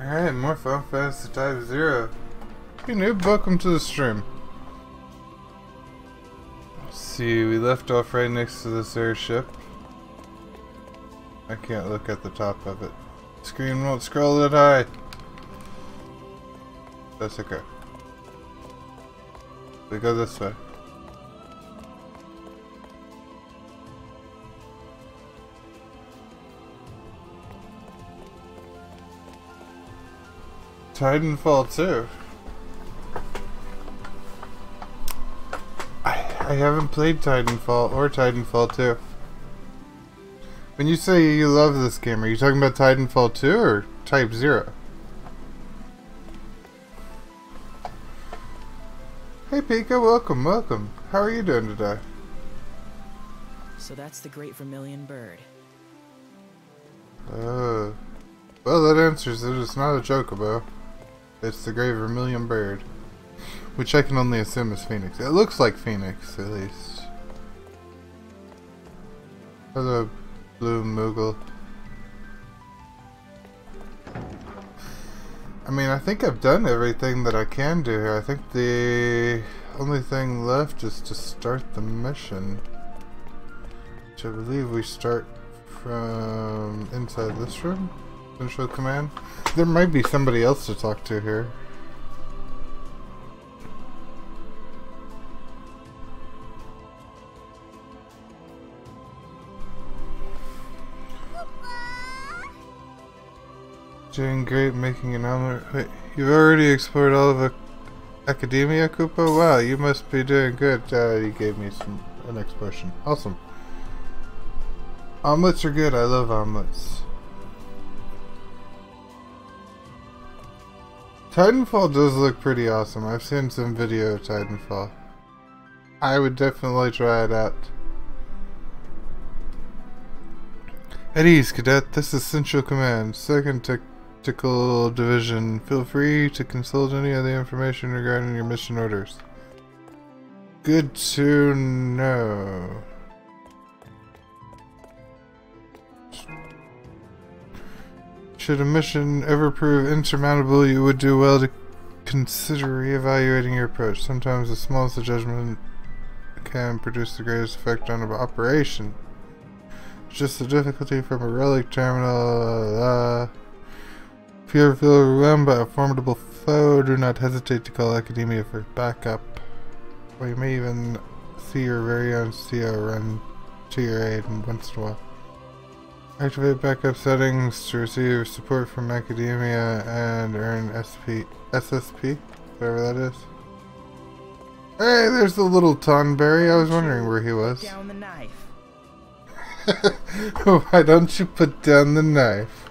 Alright, more Fun Fast to Type-0. Hey noob, welcome to the stream. Let's see, we left off right next to this airship. I can't look at the top of it. Screen won't scroll that high. That's okay. We go this way. Titanfall 2. I haven't played Titanfall or Titanfall 2. When you say you love this game, are you talking about Titanfall 2 or Type-0? Hey Pika, welcome, welcome. How are you doing today? So that's the Great Vermilion Bird. Well, that answers it. It's not a chocobo. It's the Great Vermilion Bird. Which I can only assume is Phoenix. It looks like Phoenix, at least. Hello, Blue Moogle. I mean, I think I've done everything that I can do here. I think the only thing left is to start the mission. Which I believe we start from inside this room. Central Command. There might be somebody else to talk to here. Doing great, making an omelet. Wait, you've already explored all of Academia, Koopa? Wow, you must be doing good. He gave me an expression. Awesome. Omelets are good. I love omelets. Titanfall does look pretty awesome. I've seen some video of Titanfall. I would definitely try it out. At ease, Cadet. This is Central Command, 2nd Tactical Division. Feel free to consult any other information regarding your mission orders. Good to know. Should a mission ever prove insurmountable, you would do well to consider reevaluating your approach. Sometimes the smallest adjustment can produce the greatest effect on an operation. It's just the difficulty from a relic terminal. If you ever feel overwhelmed by a formidable foe, do not hesitate to call Academia for backup. Or you may even see your very own CO run to your aid once in a while. Activate backup settings to receive support from Academia and earn SSP, whatever that is. Hey, there's the little Tonberry. I was wondering where he was. Down the knife. Why don't you put down the knife?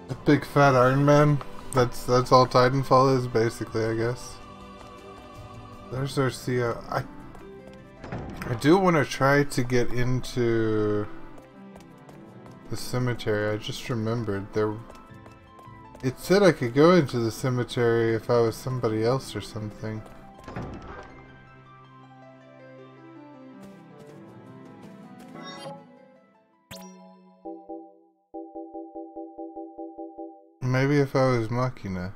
A big fat Iron Man. That's all Titanfall is, basically, I guess. There's our CO. I do want to try to get into the cemetery. I just remembered there. It said I could go into the cemetery if I was somebody else or something. Maybe if I was Machina.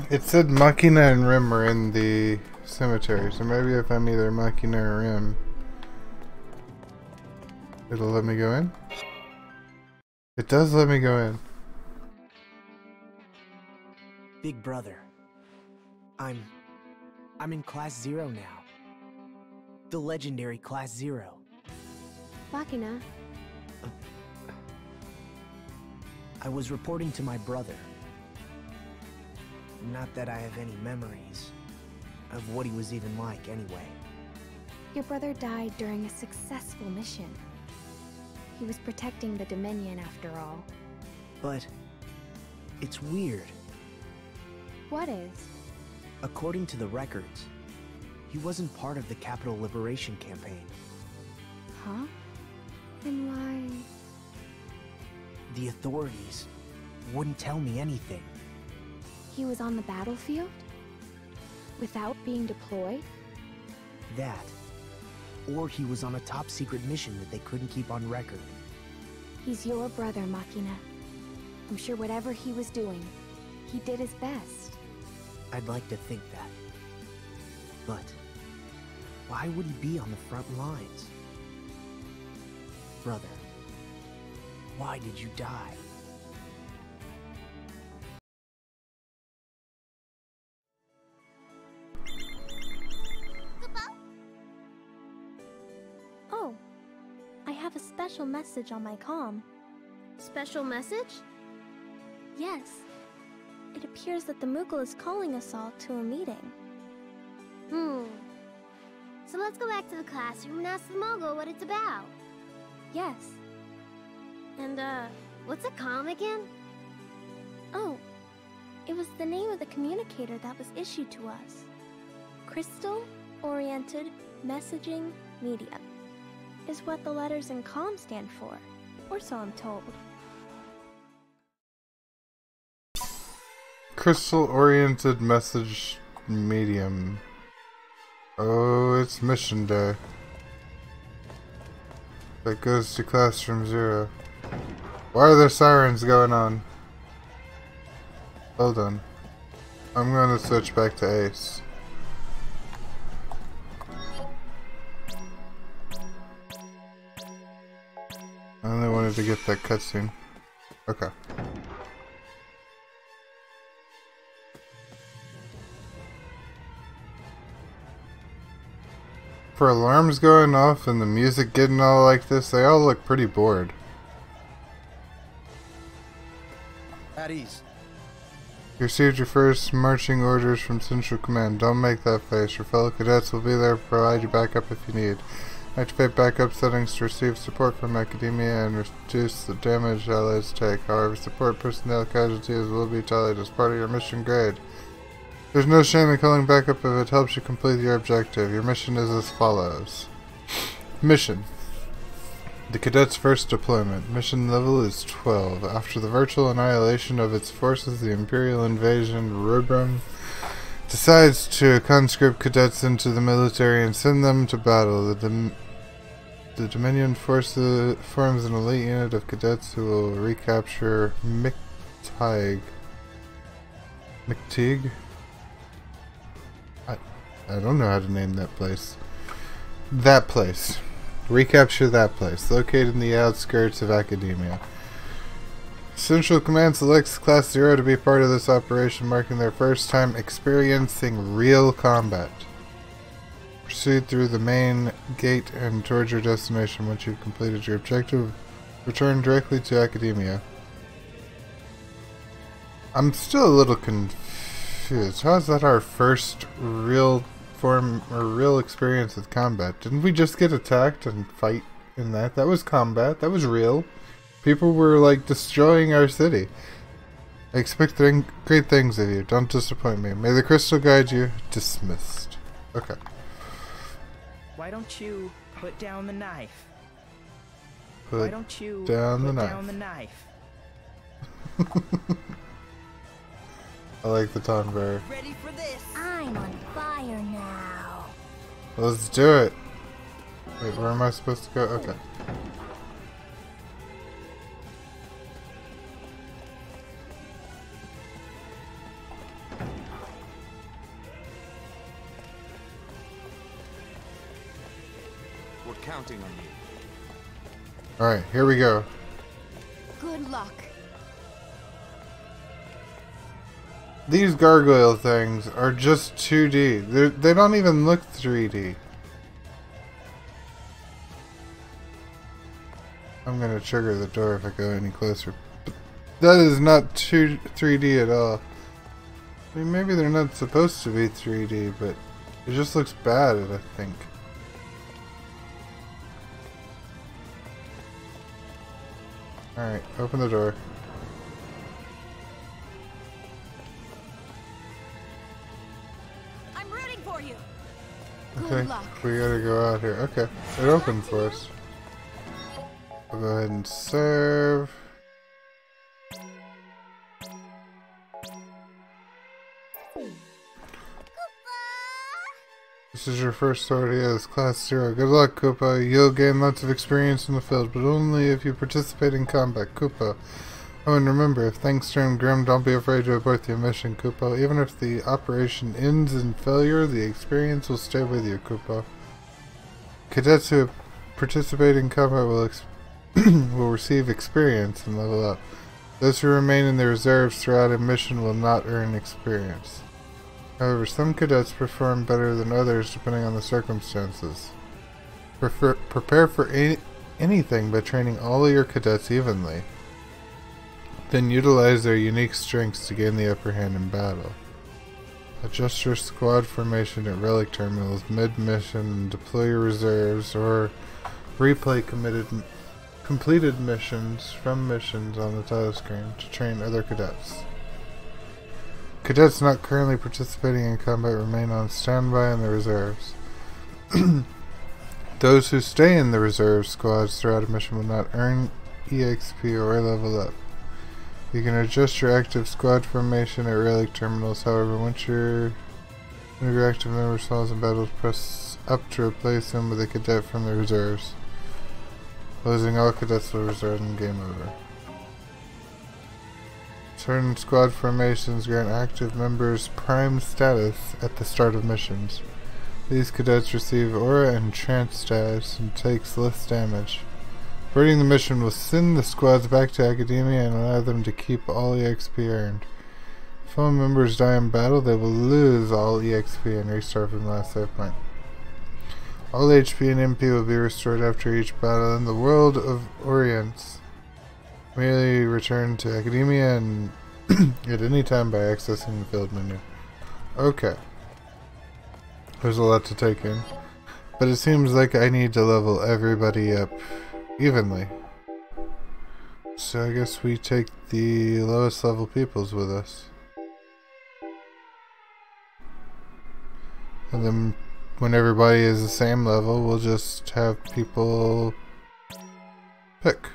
It said Machina and Rim are in the cemetery, so maybe if I'm either Machina or Rim, it'll let me go in? It does let me go in. Big brother. I'm in Class 0 now. The legendary Class 0. Machina. I was reporting to my brother. Not that I have any memories of what he was even like anyway. Your brother died during a successful mission. He was protecting the Dominion after all. But it's weird. What is? According to the records, he wasn't part of the Capital Liberation Campaign. Huh? Then why? The authorities wouldn't tell me anything. He was on the battlefield? Without being deployed? That. Or he was on a top-secret mission that they couldn't keep on record. He's your brother, Machina. I'm sure whatever he was doing, he did his best. I'd like to think that. But why would he be on the front lines? Brother, why did you die? Oh, I have a special message on my comm. Special message? Yes. It appears that the Moogle is calling us all to a meeting. So let's go back to the classroom and ask the Mogul what it's about. Yes. And, what's a comm again? Oh, it was the name of the communicator that was issued to us. Crystal-Oriented Messaging Media is what the letters in comm stand for, or so I'm told. Crystal-oriented message medium. Oh, it's mission day. That goes to classroom 0. Why are there sirens going on? Hold on. I'm gonna switch back to Ace. I only wanted to get that cutscene. Okay. For alarms going off and the music getting all like this, they all look pretty bored. At ease. You received your first marching orders from Central Command. Don't make that face. Your fellow cadets will be there to provide you backup if you need. Activate backup settings to receive support from academia and reduce the damage allies take. However, support personnel casualties will be tallied as part of your mission grade. There's no shame in calling backup if it helps you complete your objective. Your mission is as follows. Mission. The cadet's first deployment. Mission level is 12. After the virtual annihilation of its forces, the Imperial invasion Rubrum decides to conscript cadets into the military and send them to battle. The Dominion forms an elite unit of cadets who will recapture Mictig. I don't know how to name that place. That place. Recapture that place, located in the outskirts of academia. Central Command selects Class 0 to be part of this operation, marking their first time experiencing real combat. Proceed through the main gate and towards your destination. Once you've completed your objective, return directly to academia. I'm still a little confused. How is that our first real experience with combat? Didn't we just get attacked and fight in that? That was combat. That was real. People were like destroying our city. I expect great things of you. Don't disappoint me. May the crystal guide you. Dismissed. Okay. Why don't you put down the knife? Put Why don't you down put the knife. down the knife? I like the Tonberry. Ready for this? I'm on fire now. Let's do it. Wait, where am I supposed to go? Okay. We're counting on you. Alright, here we go. Good luck. These gargoyle things are just 2D. They don't even look 3D. I'm gonna trigger the door if I go any closer. But that is not 3D at all. I mean, maybe they're not supposed to be 3D, but it just looks bad, I think. Alright, open the door. I'm rooting for you. Okay, we gotta go out here. Okay, it opened for us. We'll go ahead and serve. This is your first sortie as Class 0. Good luck, Koopa. You'll gain lots of experience in the field, but only if you participate in combat, Koopa. Oh, and remember, if things turn grim, don't be afraid to abort the mission, Koopa. Even if the operation ends in failure, the experience will stay with you, Koopa. Cadets who participate in combat will receive experience and level up. Those who remain in the reserves throughout a mission will not earn experience. However, some cadets perform better than others depending on the circumstances. Prepare for anything by training all of your cadets evenly. Then utilize their unique strengths to gain the upper hand in battle. Adjust your squad formation at relic terminals mid-mission and deploy your reserves or replay completed missions from missions on the title screen to train other cadets. Cadets not currently participating in combat remain on standby in the reserves. Those who stay in the reserve squads throughout a mission will not earn EXP or level up. You can adjust your active squad formation at relic terminals, however, once one of your active members falls in battle, press up to replace him with a cadet from the reserves. Losing all cadets to the reserves and game over. Certain squad formations grant active members prime status at the start of missions. These cadets receive aura and trance status and takes less damage. Aborting the mission will send the squads back to Academia and allow them to keep all EXP earned. If all members die in battle, they will lose all EXP and restart from the last save point. All HP and MP will be restored after each battle in the World of Orients. Merely return to Academia and at any time by accessing the field menu. Okay. There's a lot to take in. But it seems like I need to level everybody up evenly. So I guess we take the lowest level peoples with us. And then when everybody is the same level, we'll just have people pick.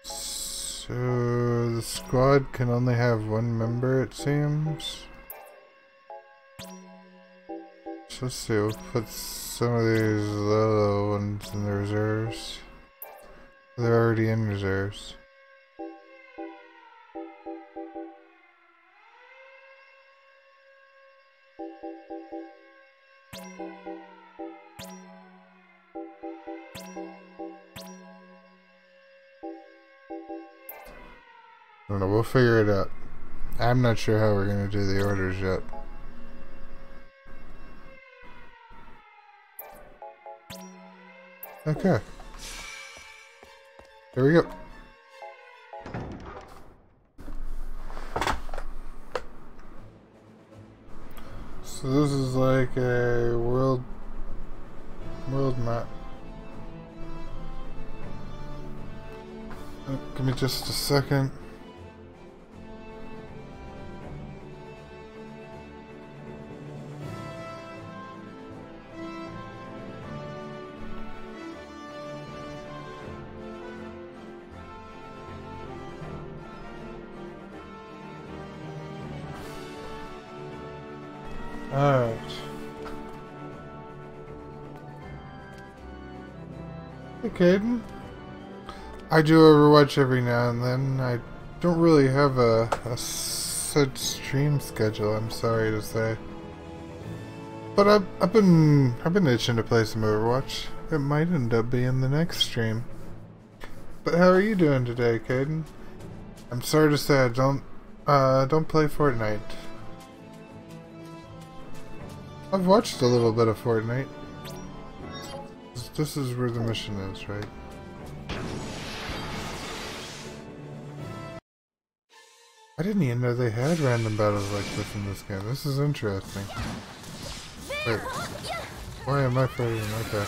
So the squad can only have one member, it seems. So let's see, we'll put some of these low ones in the reserves. They're already in reserves. I don't know, we'll figure it out. I'm not sure how we're gonna do the orders yet. Okay. Here we go. So this is like a world map. Give me just a second. Alright. Hey, Caden. I do Overwatch every now and then. I don't really have a set stream schedule, I'm sorry to say. But I've been itching to play some Overwatch. It might end up being the next stream. But how are you doing today, Caden? I'm sorry to say I don't play Fortnite. I've watched a little bit of Fortnite. This is where the mission is, right? I didn't even know they had random battles like this in this game. This is interesting. Wait. Why am I fighting? Okay.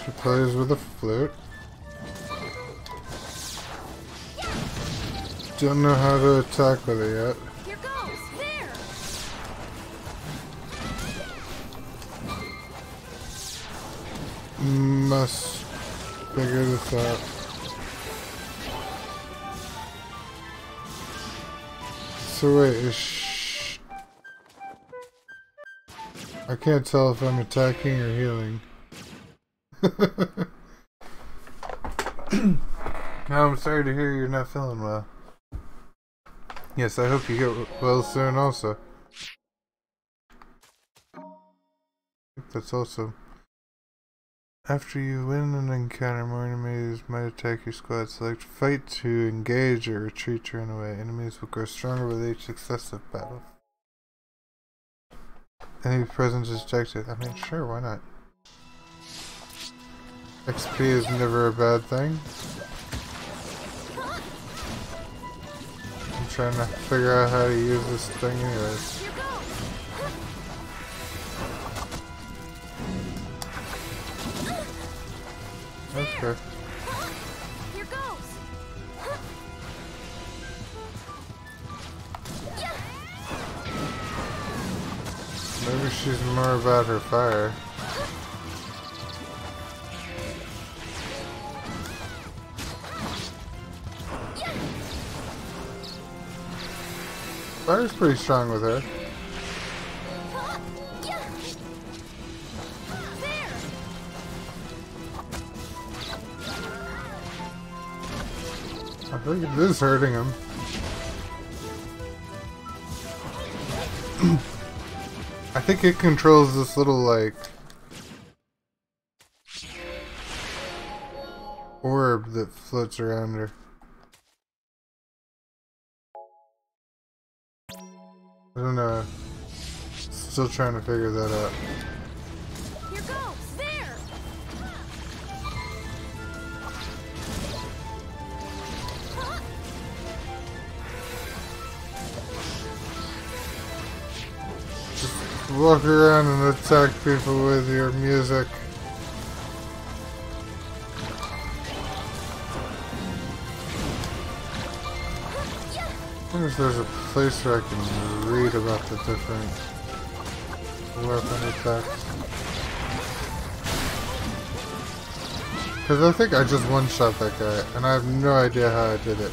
She plays with a flute. Don't know how to attack with it yet. Here goes! There! Must figure this out. So wait, I can't tell if I'm attacking or healing. No, I'm sorry to hear you're not feeling well. Yes, I hope you get well soon also. I think that's awesome. After you win an encounter, more enemies might attack your squad. Select fight to engage or retreat to run away. Enemies will grow stronger with each successive battle. Enemy presence is detected. I mean, sure, why not? XP is never a bad thing. I'm trying to figure out how to use this thing anyways. Okay. Here goes! Maybe she's more about her fire. Fire's pretty strong with her. I think it is hurting him. I think it controls this little, like, orb that floats around her. I don't know. Still trying to figure that out. Here goes! There! Walk around and attack people with your music. I wonder if there's a place where I can read about the different weapon attacks. Because I think I just one-shot that guy, and I have no idea how I did it.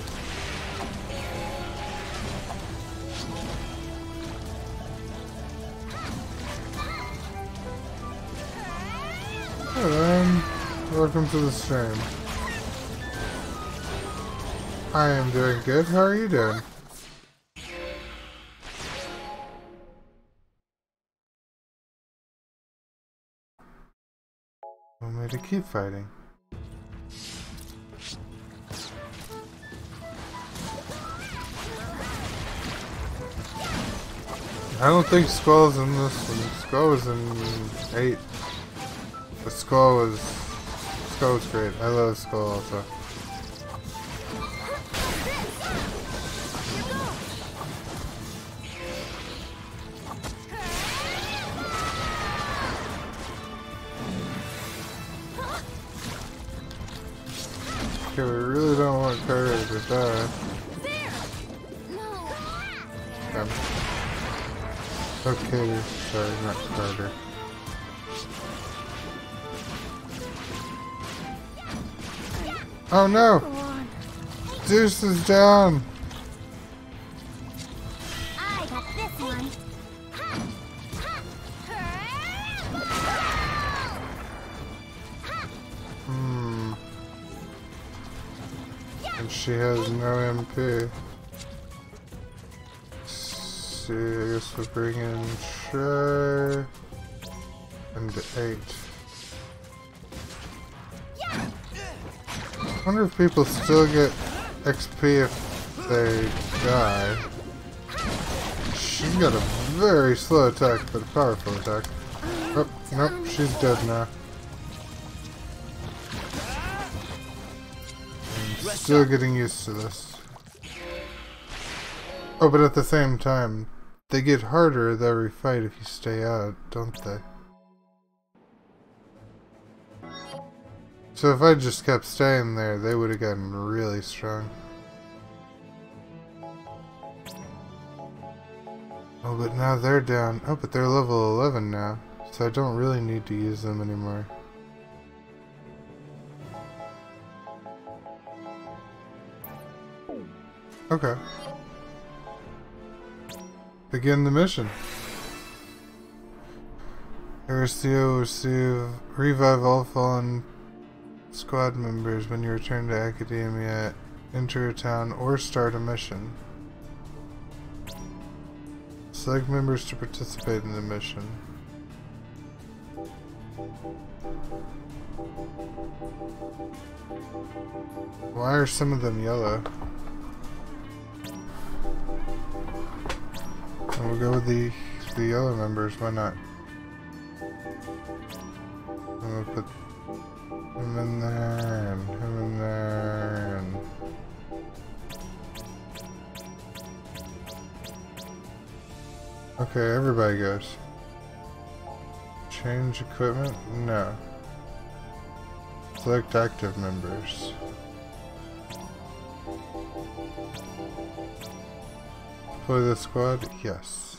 Welcome to the stream. I am doing good. How are you doing? Want me to keep fighting? I don't think Skull's in this one. Skull was in 8. The Skull was great. I love Skull also. Okay, we really don't want Carter to die. Okay, sorry, not Carter. Oh no! Zeus is down! I got this one. And she has no MP. See, I guess we'll bring in Shay and 8. I wonder if people still get XP if they die. She's got a very slow attack, but a powerful attack. Oh, nope, she's dead now. I'm still getting used to this. Oh, but at the same time, they get harder with every fight if you stay out, don't they? So if I just kept staying there, they would have gotten really strong. Oh, but now they're down. Oh, but they're level 11 now. So I don't really need to use them anymore. Okay. Begin the mission. Aricio will revive all fallen squad members when you return to Academia, enter a town, or start a mission. Select members to participate in the mission. Why are some of them yellow? And we'll go with the yellow members, why not? And we'll put him in there, and him in there, and... Okay, everybody goes. Change equipment? No. Select active members. Deploy the squad? Yes.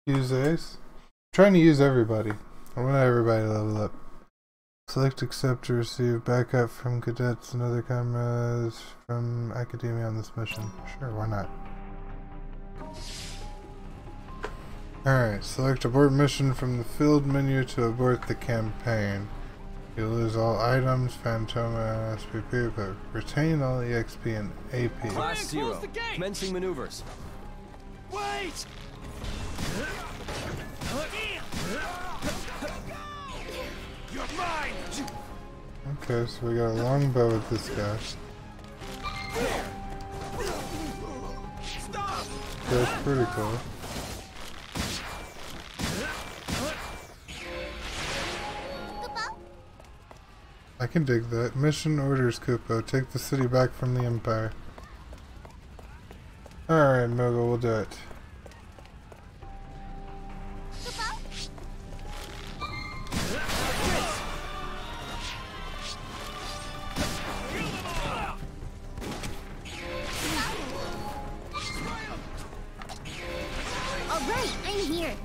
Use Ace? I'm trying to use everybody. I want everybody to level up. Select accept to receive backup from cadets and other comrades from Academia on this mission. Sure, why not? Alright, select abort mission from the field menu to abort the campaign. You'll lose all items, Phantoma, and SPP, but retain all EXP and AP. Class 0, commencing maneuvers. Wait! You're mine! Okay, so we got a longbow with this guy. That's pretty cool. I can dig that. Mission orders, Kupo. Take the city back from the Empire. Alright, Mogul, we'll do it. Alright, I'm here.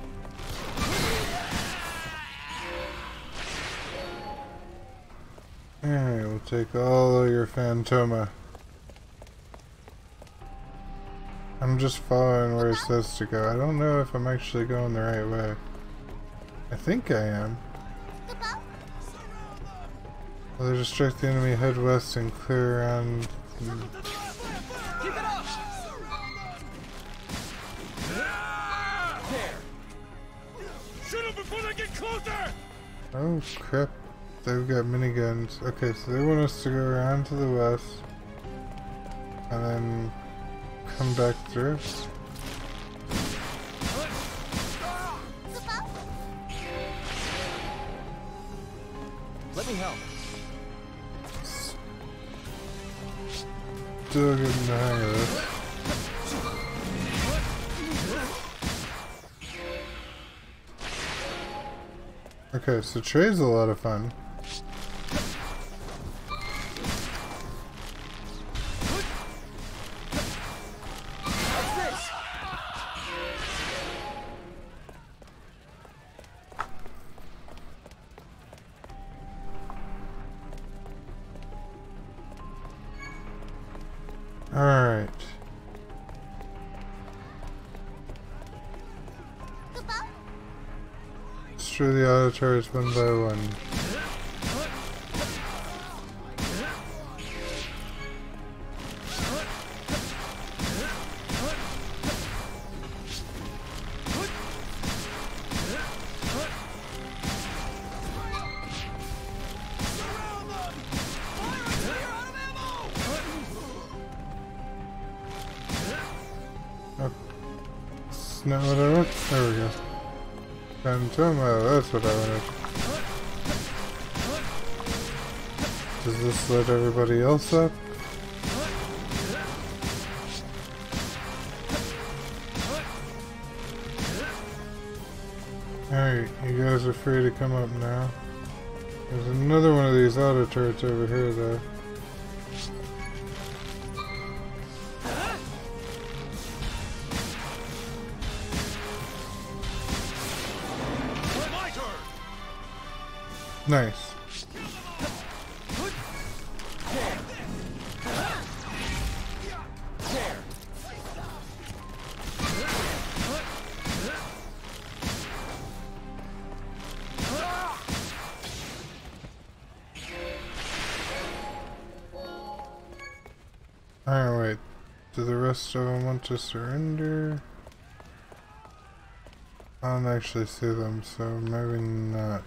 Alright, we'll take all of your Phantoma. I'm just following where it says to go. I don't know if I'm actually going the right way. I think I am. Well, they distract the enemy, head west and clear around. Oh crap, they've got miniguns. Okay, so they want us to go around to the west and then come back through. Let me help. Still getting the hang of this. Okay, so trade's a lot of fun. Alright. Destroy the auto turrets one by one. Oh, that's not what I want. There we go. Phantoma, that's what I wanted. Does this let everybody else up? Alright, you guys are free to come up now. There's another one of these auto turrets over here though. Nice. Alright, wait. Do the rest of them want to surrender? I don't actually see them, so maybe not.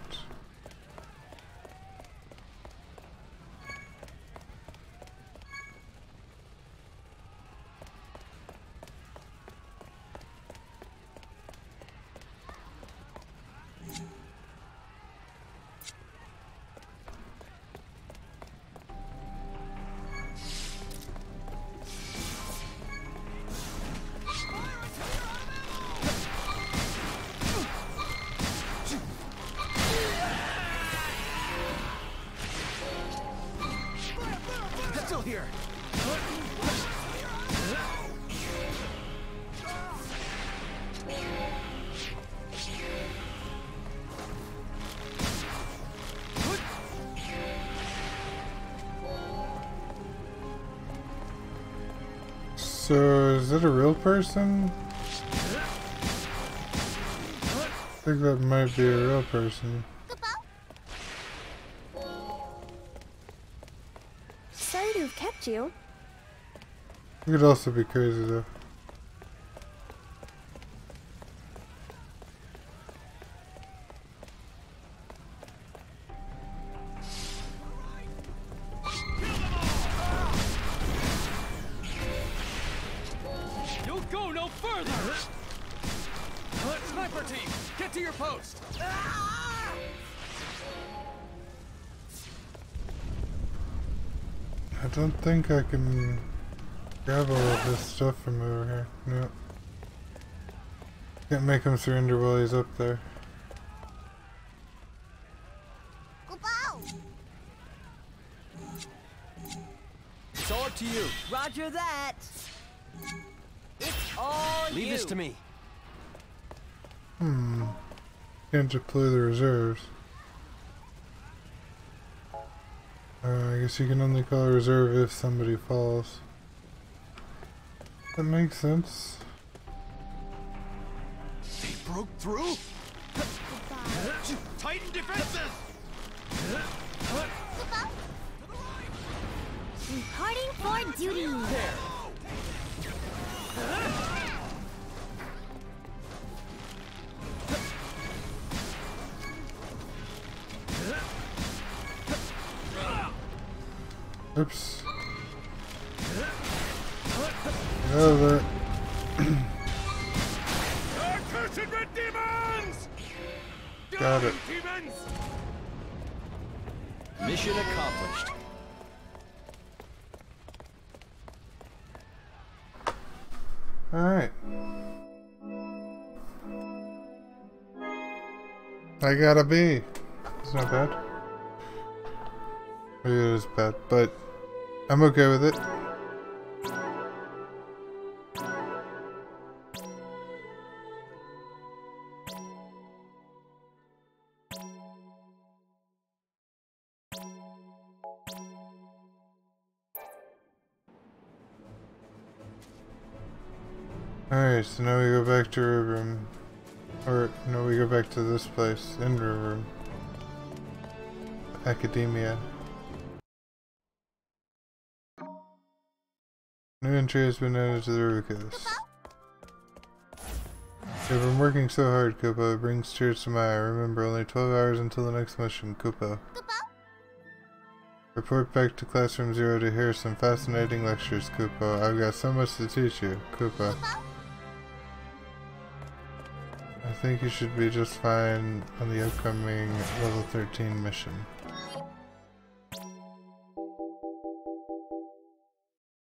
Still here. So, is it a real person? I think that might be a real person. Sorry to have kept you. It could also be crazy though. You'll go no further! Sniper team, get to your post! I don't think I can grab all of this stuff from over here. No. Can't make him surrender while he's up there. It's all up to you. Roger that. It's all Leave you. this to me. Can't deploy the reserves. I guess you can only call a reserve if somebody falls. That makes sense. They broke through? Tighten defenses! Reporting for duty. Oops. Oh, that. Accursed red demons! Got it. Demons! Mission accomplished. Alright. I got a B. It's not bad. Maybe it is bad, but I'm okay with it. Alright, so now we go back to our room. Or, no, we go back to this place, in our room. Academia. New entry has been added to the Rubikus. You've been working so hard, Koopa. It brings tears to my eye. Remember, only 12 hours until the next mission, Koopa. Report back to Classroom 0 to hear some fascinating lectures, Koopa. I've got so much to teach you, Koopa. I think you should be just fine on the upcoming level 13 mission.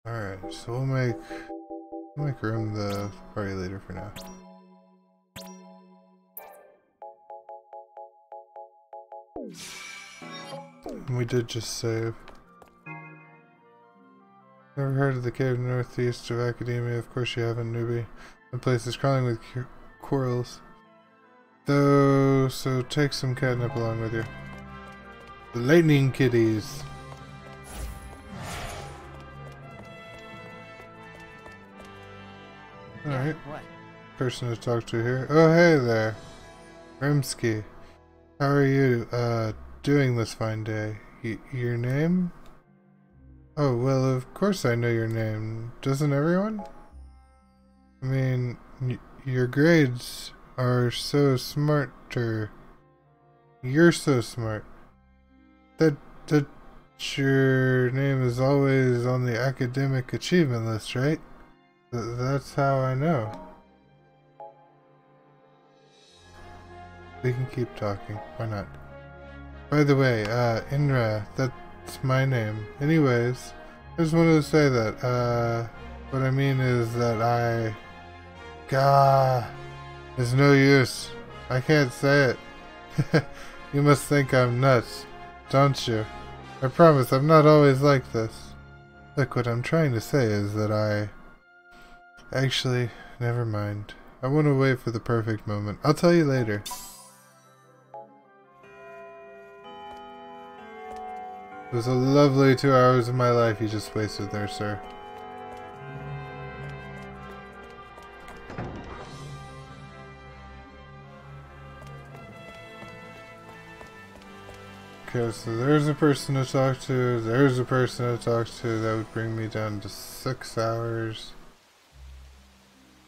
Alright, so we'll make room the party leader for now. And we did just save. Never heard of the cave northeast of Academia? Of course you haven't, newbie. The place is crawling with quarrels. Though, so take some catnip along with you. The lightning kitties. Alright. What? Person to talk to here. Oh, hey there. Rimsky. How are you, doing this fine day? Your name? Oh, well, of course I know your name. Doesn't everyone? I mean, your grades are so smarter. You're so smart. That your name is always on the academic achievement list, right? That's how I know. We can keep talking. Why not? By the way, Inra, that's my name. Anyways, I just wanted to say that, what I mean is that Gah, there's no use. I can't say it. You must think I'm nuts, don't you? I promise I'm not always like this. Look, what I'm trying to say is that Actually, never mind. I want to wait for the perfect moment. I'll tell you later. It was a lovely 2 hours of my life you just wasted there, sir. Okay, so there's a person to talk to, there's a person to talk to. That would bring me down to 6 hours.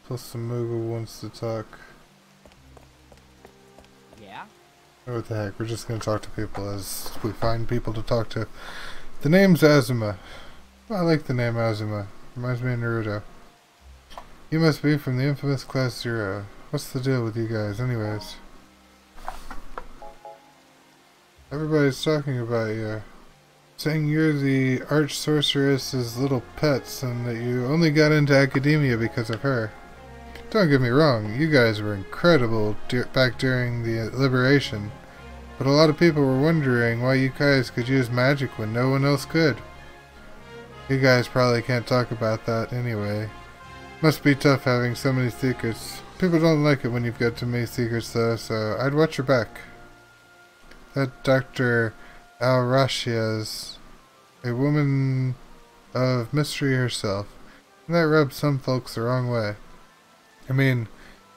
Plus the Moogle wants to talk. Yeah? Oh, what the heck, we're just gonna talk to people as we find people to talk to. The name's Azuma. I like the name Azuma. Reminds me of Naruto. You must be from the infamous Class 0. What's the deal with you guys, anyways? Everybody's talking about you. Saying you're the arch sorceress's little pets and that you only got into academia because of her. Don't get me wrong, you guys were incredible back during the Liberation, but a lot of people were wondering why you guys could use magic when no one else could. You guys probably can't talk about that anyway. Must be tough having so many secrets. People don't like it when you've got too many secrets though, so I'd watch your back. That Dr. Al-Rashia's a woman of mystery herself, and that rubs some folks the wrong way. I mean,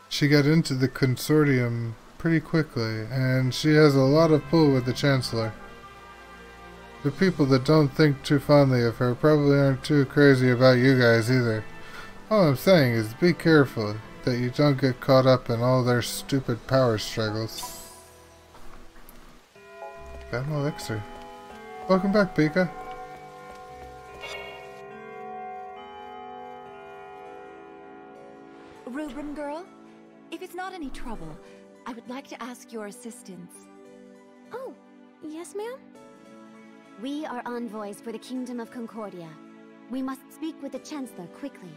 she got into the consortium pretty quickly, and she has a lot of pull with the Chancellor. The people that don't think too fondly of her probably aren't too crazy about you guys either. All I'm saying is be careful that you don't get caught up in all their stupid power struggles. Got an elixir. Welcome back, Pika. Rubrum girl, if it's not any trouble, I would like to ask your assistance. Oh, yes, ma'am? We are envoys for the Kingdom of Concordia. We must speak with the Chancellor quickly.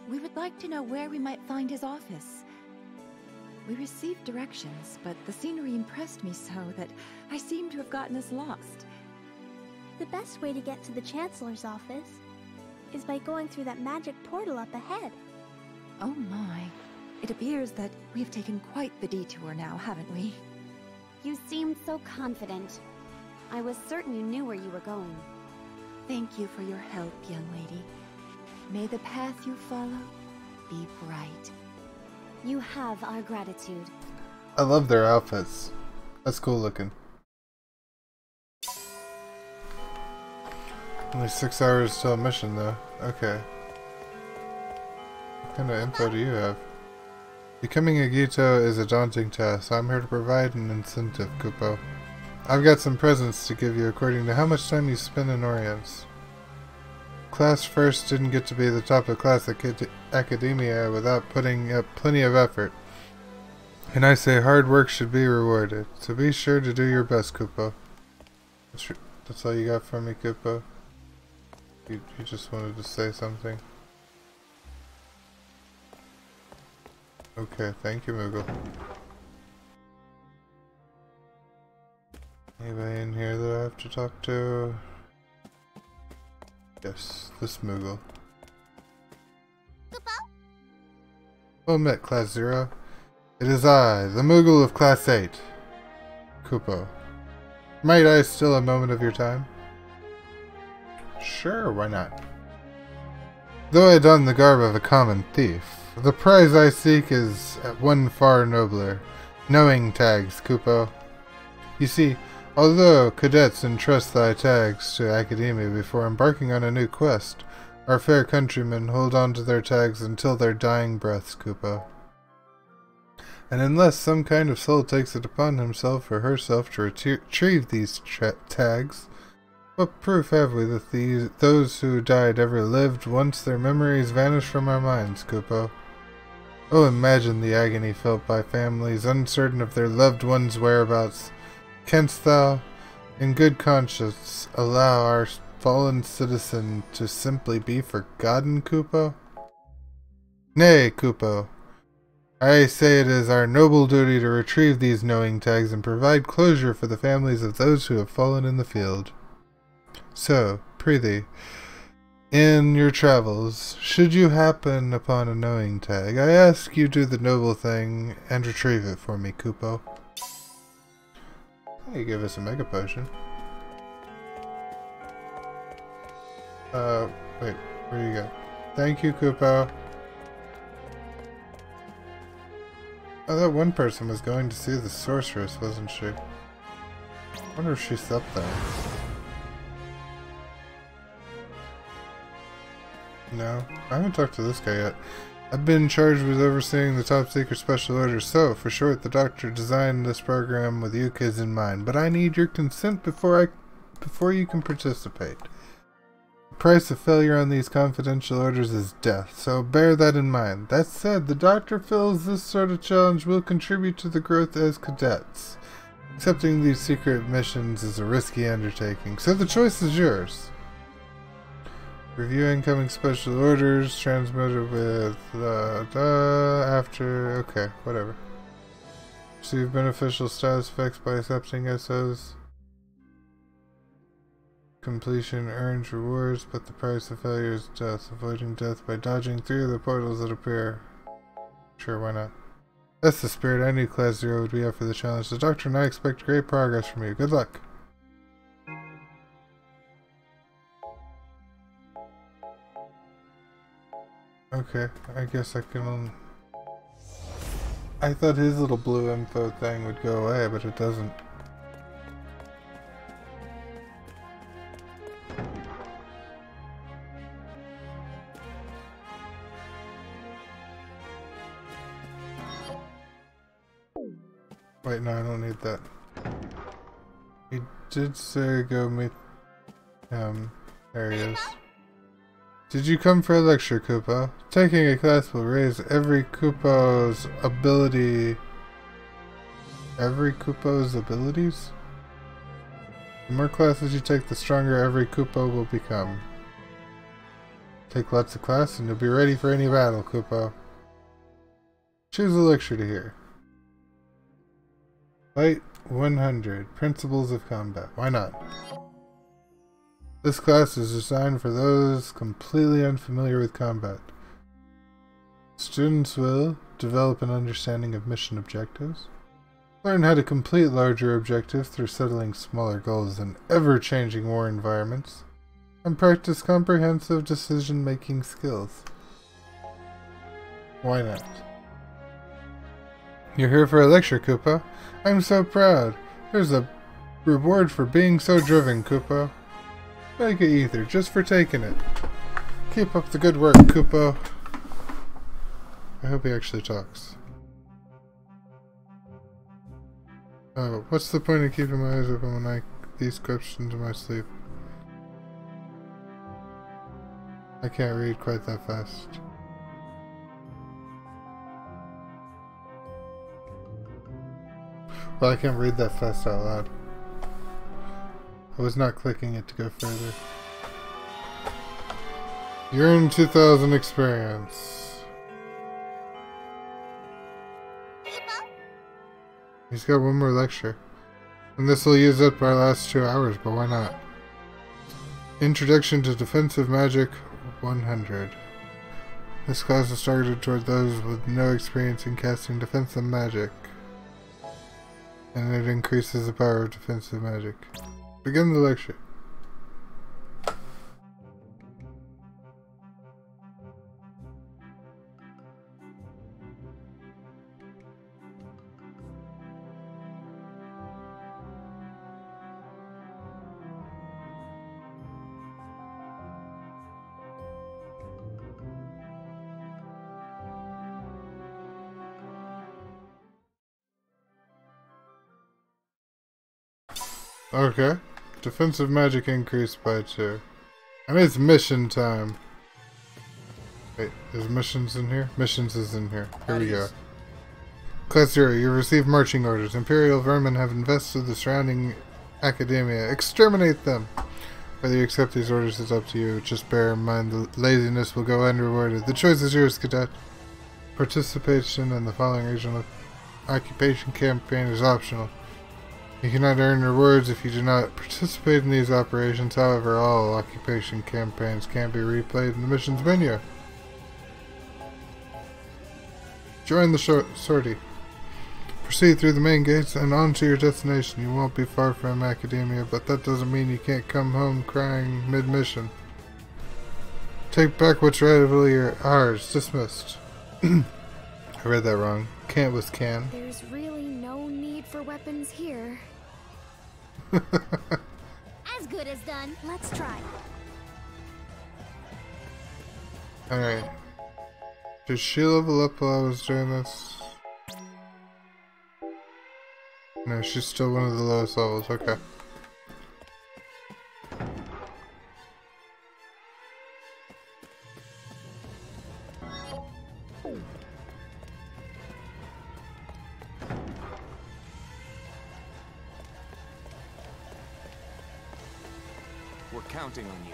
We would like to know where we might find his office. We received directions, but the scenery impressed me so that I seem to have gotten us lost. The best way to get to the Chancellor's office is by going through that magic portal up ahead. Oh my. It appears that we have taken quite the detour now, haven't we? You seemed so confident. I was certain you knew where you were going. Thank you for your help, young lady. May the path you follow be bright. You have our gratitude. I love their outfits. That's cool looking. Only 6 hours till mission though. Okay. What kind of info do you have? Becoming a Gito is a daunting task, so I'm here to provide an incentive, Kupo. I've got some presents to give you according to how much time you spend in Orients. Class first didn't get to be the top of class at academia without putting up plenty of effort. And I say hard work should be rewarded, so be sure to do your best, Kupo. That's all you got for me, Kupo? You just wanted to say something? Okay, thank you, Moogle. Anybody in here that I have to talk to? Yes, this Moogle. Well met, Class 0. It is I, the Moogle of Class 8. Kupo. Might I steal a moment of your time? Sure, why not? Though I don the garb of a common thief, the prize I seek is one far nobler. Knowing tags, Kupo. You see, although cadets entrust thy tags to academia before embarking on a new quest, our fair countrymen hold on to their tags until their dying breaths, Kupo. And unless some kind of soul takes it upon himself or herself to retrieve these tags, what proof have we that those who died ever lived once their memories vanish from our minds, Kupo? Oh, imagine the agony felt by families uncertain of their loved ones' whereabouts. Canst thou, in good conscience, allow our fallen citizen to simply be forgotten, Kupo? Nay, Kupo. I say it is our noble duty to retrieve these knowing tags and provide closure for the families of those who have fallen in the field. So, prithee, in your travels, should you happen upon a knowing tag, I ask you do the noble thing and retrieve it for me, Kupo. Hey, give us a mega potion. Wait, where do you go? Thank you, Kupo. Oh, that one person was going to see the sorceress, wasn't she? I wonder if she's up there. No, I haven't talked to this guy yet. I've been charged with overseeing the top secret special orders, so, for short, the doctor designed this program with you kids in mind, but I need your consent before you can participate. The price of failure on these confidential orders is death, so bear that in mind. That said, the doctor feels this sort of challenge will contribute to the growth as cadets. Accepting these secret missions is a risky undertaking, so the choice is yours. Review incoming special orders, transmitted with, after, okay, whatever. Receive beneficial status effects by accepting SOs. Completion earns rewards, but the price of failure is death. Avoiding death by dodging 3 of the portals that appear. Sure, why not? That's the spirit. I knew Class 0 would be up for the challenge. The Doctor and I expect great progress from you. Good luck. Okay, I guess I can... I thought his little blue info thing would go away, but it doesn't. Wait, no, I don't need that. He did say go meet him. There he is. Did you come for a lecture, Kupo? Taking a class will raise every Kupo's ability... Every Kupo's abilities? The more classes you take, the stronger every Kupo will become. Take lots of class and you'll be ready for any battle, Kupo. Choose a lecture to hear. Fight 100. Principles of Combat. Why not? This class is designed for those completely unfamiliar with combat. Students will develop an understanding of mission objectives, learn how to complete larger objectives through settling smaller goals in ever-changing war environments, and practice comprehensive decision-making skills. Why not? You're here for a lecture, Kupo. I'm so proud. Here's a reward for being so driven, Kupo. Mega Ether, just for taking it. Keep up the good work, Kupo. I hope he actually talks. Oh, what's the point of keeping my eyes open when I these questions in my sleep? I can't read quite that fast. Well, I can't read that fast out loud. I was not clicking it to go further. You earned 2,000 experience. He's got one more lecture. And this will use up our last 2 hours, but why not? Introduction to Defensive Magic 100. This class is targeted toward those with no experience in casting defensive magic. and it increases the power of defensive magic. Begin the lecture. Okay. Defensive magic increased by 2. And it's mission time. Wait, is missions in here? Missions is in here. Here we go. Class 0, you receive marching orders. Imperial vermin have infested the surrounding academia. Exterminate them! Whether you accept these orders is up to you. Just bear in mind the laziness will go unrewarded. The choice is yours, cadet. Participation in the following regional occupation campaign is optional. You cannot earn rewards if you do not participate in these operations. However, all occupation campaigns can be replayed in the missions menu. Join the sortie. Proceed through the main gates and on to your destination. You won't be far from academia, but that doesn't mean you can't come home crying mid-mission. Take back what's rightfully ours. Dismissed. I read that wrong. Can't was can. There's really no need for weapons here. As good as done. Let's try. Alright. Did she level up while I was doing this? No, she's still one of the lowest levels. Okay. We're counting on you.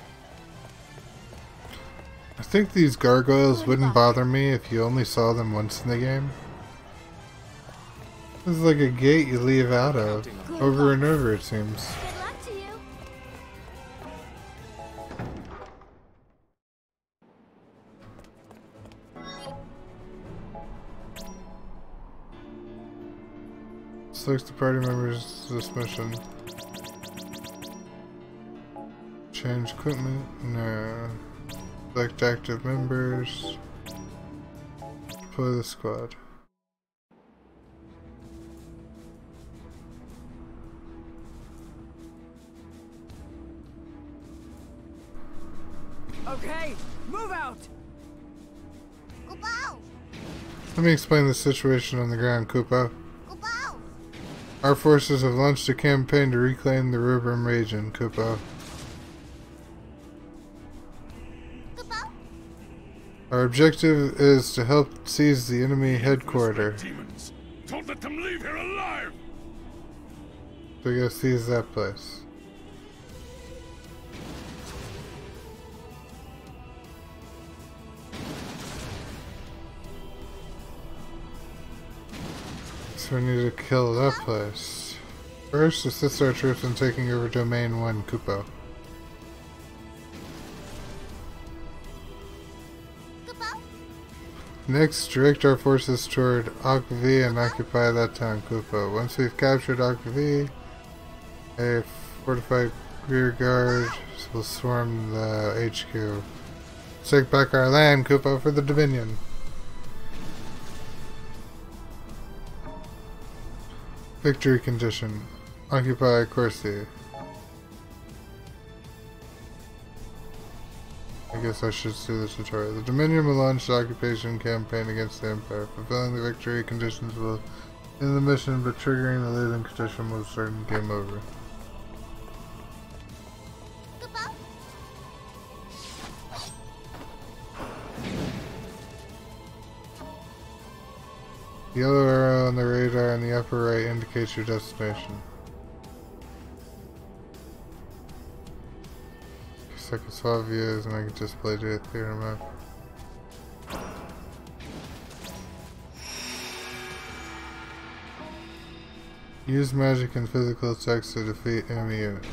I think these gargoyles wouldn't bother me if you only saw them once in the game. This is like a gate you leave out of. Over and over, it seems. Good luck to you. Select the party members to this mission. Change equipment? No. Select active members. Deploy the squad. Okay, move out! Let me explain the situation on the ground, Kupo. Our forces have launched a campaign to reclaim the Rubrum region, Kupo. Our objective is to help seize the enemy headquarters. Demons. Don't let them leave here alive. So we gotta seize that place. So we need to kill that place. First, assist our troops in taking over Domain 1, Kupo. Next, direct our forces toward Akvi and occupy that town, Kupo. Once we've captured Akvi, a fortified rear guard will swarm the HQ. Take back our land, Kupo, for the Dominion. Victory condition. Occupy Corsi. I guess I should do the tutorial. The Dominion will launch the occupation campaign against the Empire. Fulfilling the victory conditions will end the mission, but triggering the losing condition will start game over. The yellow arrow on the radar in the upper right indicates your destination. I can swap views and I can display the theater map. Use magic and physical attacks to defeat enemy units.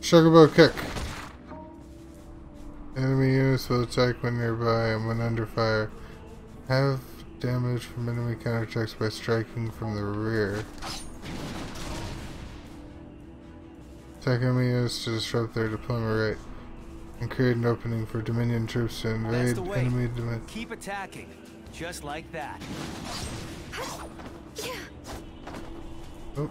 Chocobo kick! Enemy units will attack when nearby and when under fire. Have damage from enemy counterattacks by striking from the rear. Attack enemy units to disrupt their deployment rate and create an opening for Dominion troops to invade enemy Dominion. Keep attacking, just like that. Oh.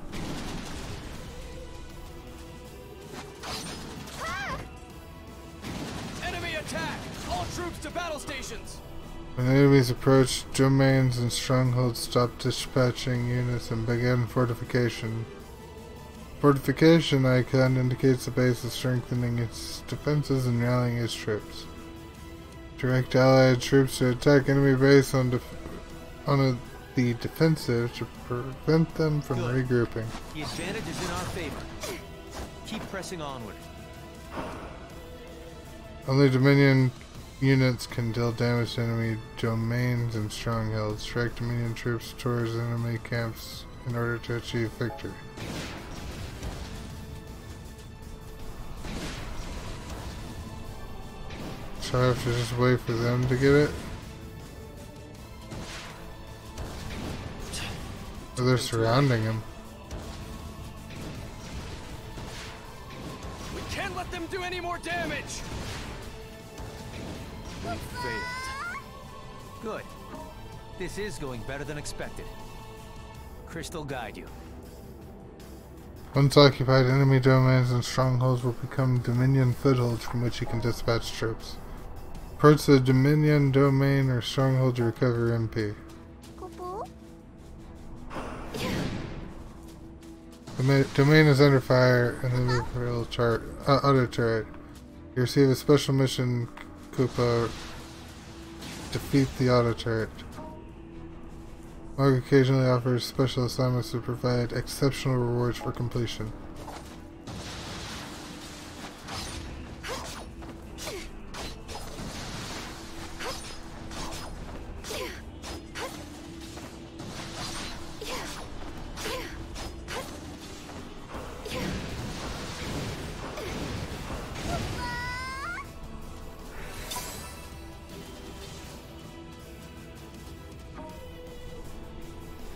Enemy attack! All troops to battle stations! When enemies approach domains and strongholds, stop dispatching units and begin fortification. Fortification icon indicates the base is strengthening its defenses and rallying its troops. Direct allied troops to attack enemy base on the defensive to prevent them from regrouping. The advantage is in our favor. Keep pressing onward. Only Dominion units can deal damage to enemy domains and strongholds. Direct Dominion troops towards enemy camps in order to achieve victory. So I have to just wait for them to get it? Oh, they're surrounding him. We can't let them do any more damage! We failed. Good. This is going better than expected. Crystal guide you. Once occupied, enemy domains and strongholds will become Dominion footholds from which you can dispatch troops. Approach the Dominion domain or stronghold to recover MP. The domain is under fire and the real auto turret. You receive a special mission, Koopa. Defeat the auto turret. Mog occasionally offers special assignments to provide exceptional rewards for completion.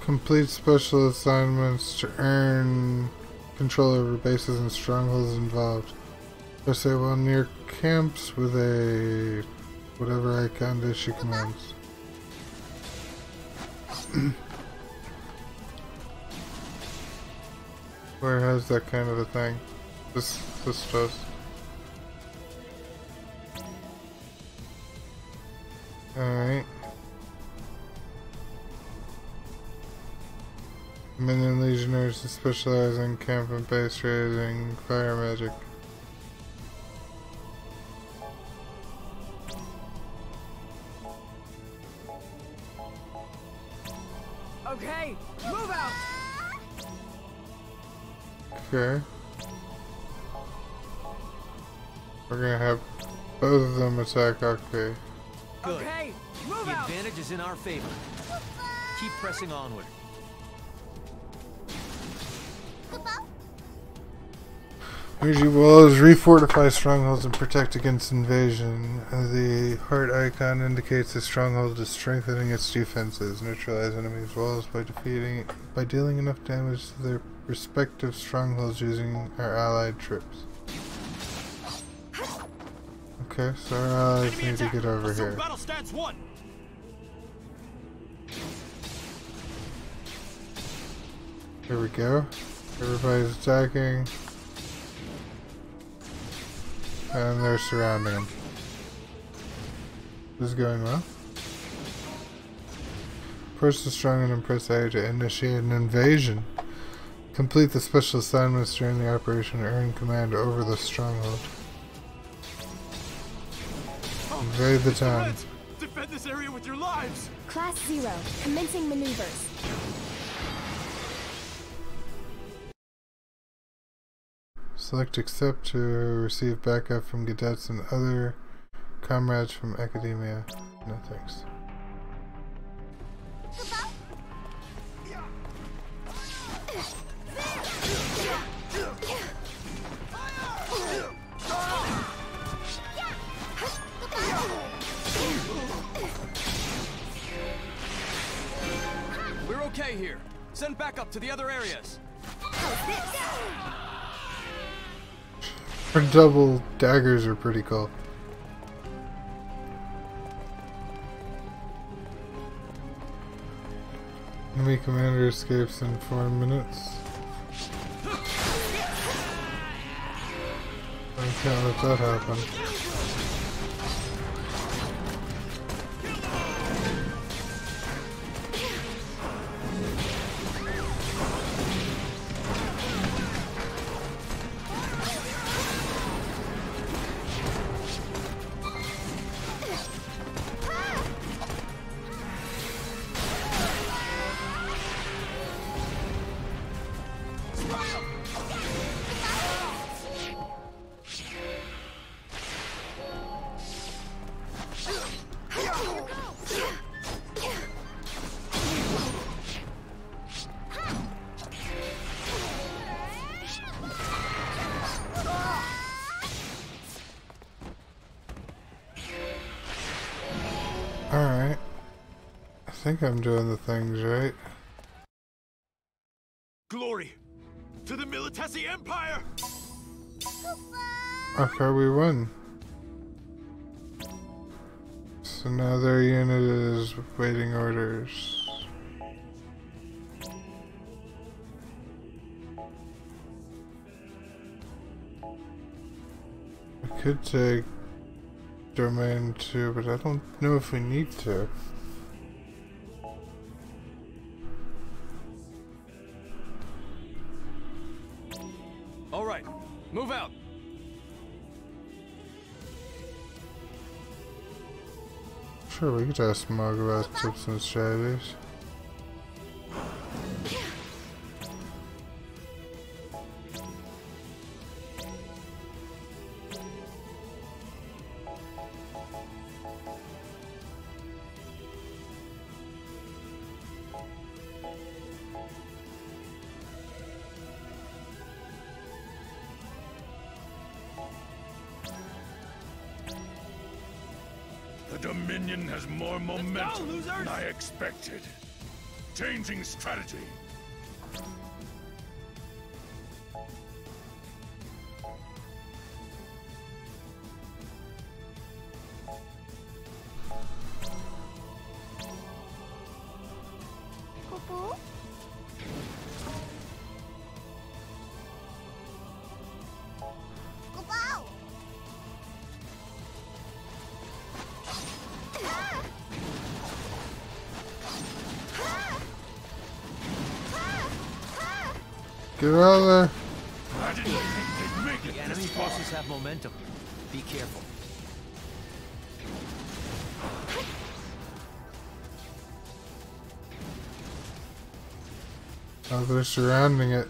Complete special assignments to earn control over bases and strongholds involved. Press A while near camps with a whatever icon to issue commands. Where has that kind of a thing? This does. Alright. Minion Legionnaires to specialize in camp and base raising fire magic. Okay, move out! Okay. We're gonna have both of them attack Okbe. Good. Okay, move the out! advantage is in our favor. Keep pressing onward. Energy walls refortify strongholds and protect against invasion. The heart icon indicates the stronghold is strengthening its defenses. Neutralize enemies' walls by dealing enough damage to their respective strongholds using our allied troops. Okay, so our allies need to get over here. Battle stance 1. Here we go. Everybody's attacking. And they're surrounding him. This is going well. Press the strong and press A to initiate an invasion. Complete the special assignments during the operation and earn command over the stronghold. Invade the town. Defend this area with your lives! Class 0, commencing maneuvers. Select accept to receive backup from cadets and other comrades from academia. No thanks. Send backup to the other areas. Her double daggers are pretty cool. Enemy commander escapes in 4 minutes. I can't let that happen. Alright. I think I'm doing the things right. Glory to the Militesi Empire! Okay, we won. So now their unit is waiting orders. We could take Domain 2, but I don't know if we need to. All right, move out. Sure, we could ask Mog about tips and strategies. The Dominion has more momentum than I expected. Changing strategy. Popo? Get out of there. I didn't think they'd make it The enemy this far. forces have momentum. Be careful. Oh, they're surrounding it.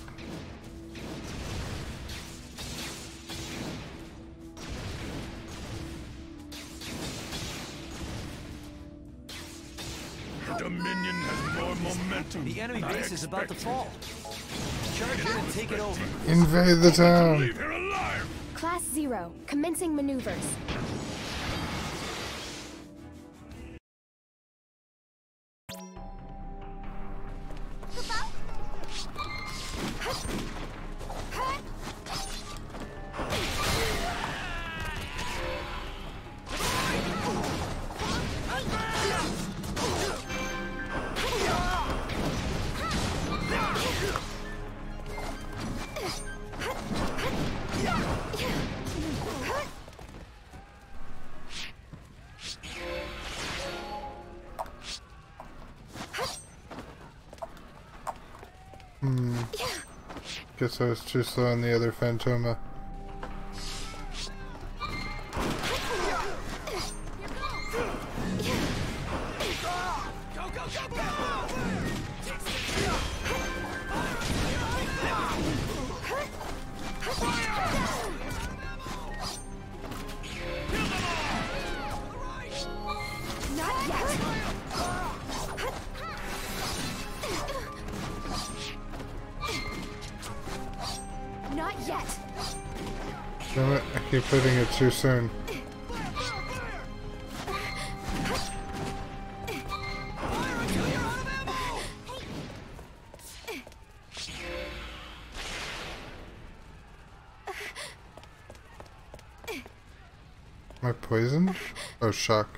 The Dominion has more momentum. The enemy than I base is about to expected. fall. Charge in and take it over. Invade the town. Leave here alive! Class 0, commencing maneuvers. Guess I was too slow on the other Phantoma. Not yet. Not yet. Damn it, I keep hitting it too soon. Am I poisoned? Oh, shock.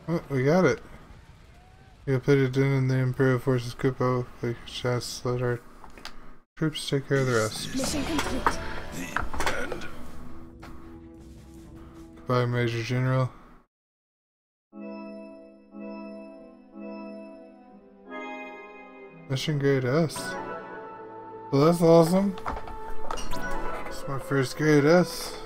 Oh, we got it. You put it in the Imperial Forces Kupo. We just let our troops take care of the rest. Mission complete. The end. Goodbye, Major General. Mission grade S. Well, that's awesome. It's my first grade S.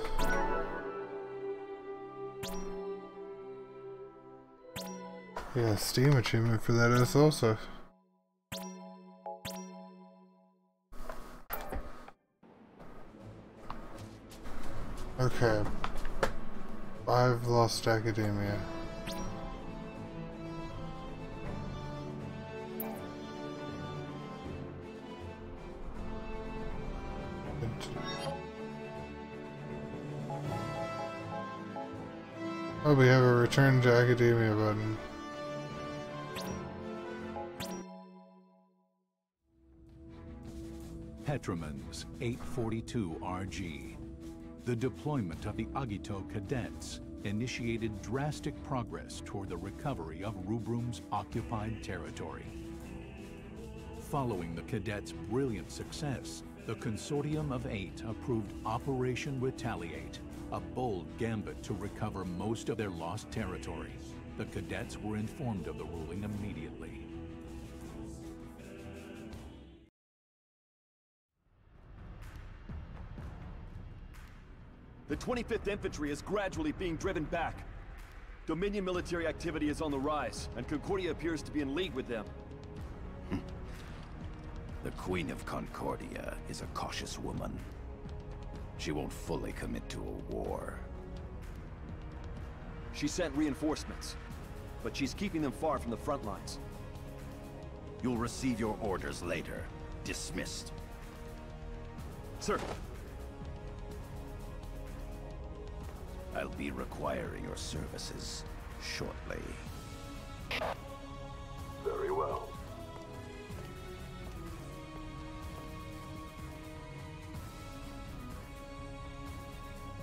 Yeah, Steam achievement for that S also. Okay. 5 lost academia. Oh, we have a return to academia button. Petromans 842 RG. The deployment of the Agito cadets initiated drastic progress toward the recovery of Rubrum's occupied territory. Following the cadets' brilliant success, the Consortium of 8 approved Operation Retaliate, a bold gambit to recover most of their lost territory. The cadets were informed of the ruling immediately. The 25th Infantry is gradually being driven back. Dominion military activity is on the rise, and Concordia appears to be in league with them. The Queen of Concordia is a cautious woman. She won't fully commit to a war. She sent reinforcements, but she's keeping them far from the front lines. You'll receive your orders later. Dismissed. Sir. I'll be requiring your services shortly. Very well.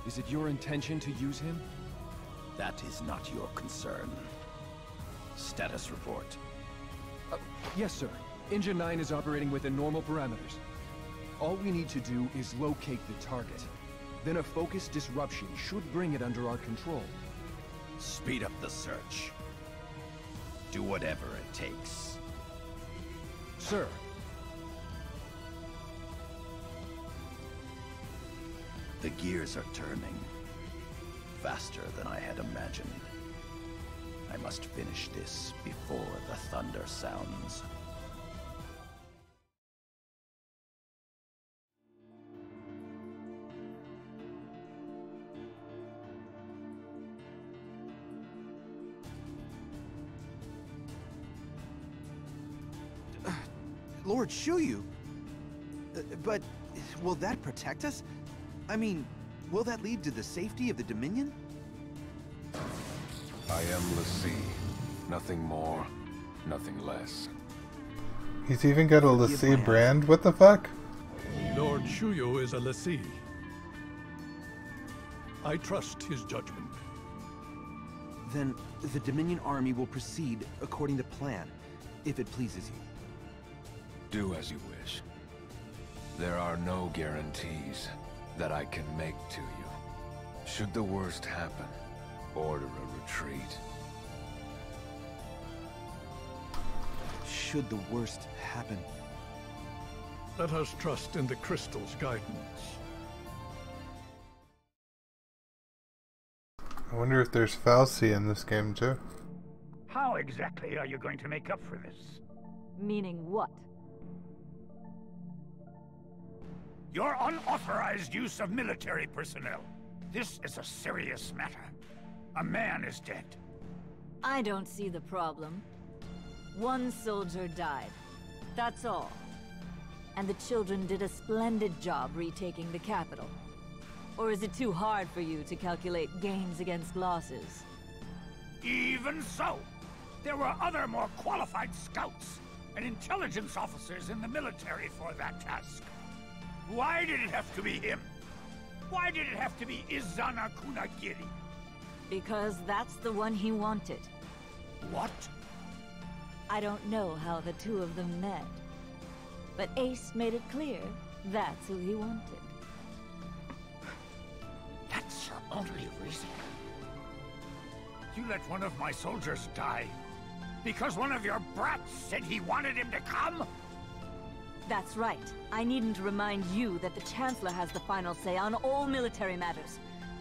Is it your intention to use him? That is not your concern. Status report. Yes, sir. Engine 9 is operating within normal parameters. All we need to do is locate the target. Then a focused disruption should bring it under our control. Speed up the search. Do whatever it takes. Sir. The gears are turning. Faster than I had imagined. I must finish this before the thunder sounds. Lord Shuyu! But will that protect us? I mean, will that lead to the safety of the Dominion? I am l'Cie. Nothing more, nothing less. He's even got a l'Cie brand? What the fuck? Lord Shuyu is a l'Cie. I trust his judgment. Then the Dominion army will proceed according to plan, if it pleases you. Do as you wish. There are no guarantees that I can make to you. Should the worst happen, order a retreat. Should the worst happen. Let us trust in the crystal's guidance. I wonder if there's fal'Cie in this game too. How exactly are you going to make up for this? Meaning what? Your unauthorized use of military personnel. This is a serious matter. A man is dead. I don't see the problem. One soldier died. That's all. And the children did a splendid job retaking the capital. Or is it too hard for you to calculate gains against losses? Even so, there were other more qualified scouts and intelligence officers in the military for that task. Why did it have to be him? Why did it have to be Izana Kunagiri? Because that's the one he wanted. What? I don't know how the two of them met. But Ace made it clear that's who he wanted. That's your only reason? You let one of my soldiers die because one of your brats said he wanted him to come? That's right. I needn't remind you that the Chancellor has the final say on all military matters.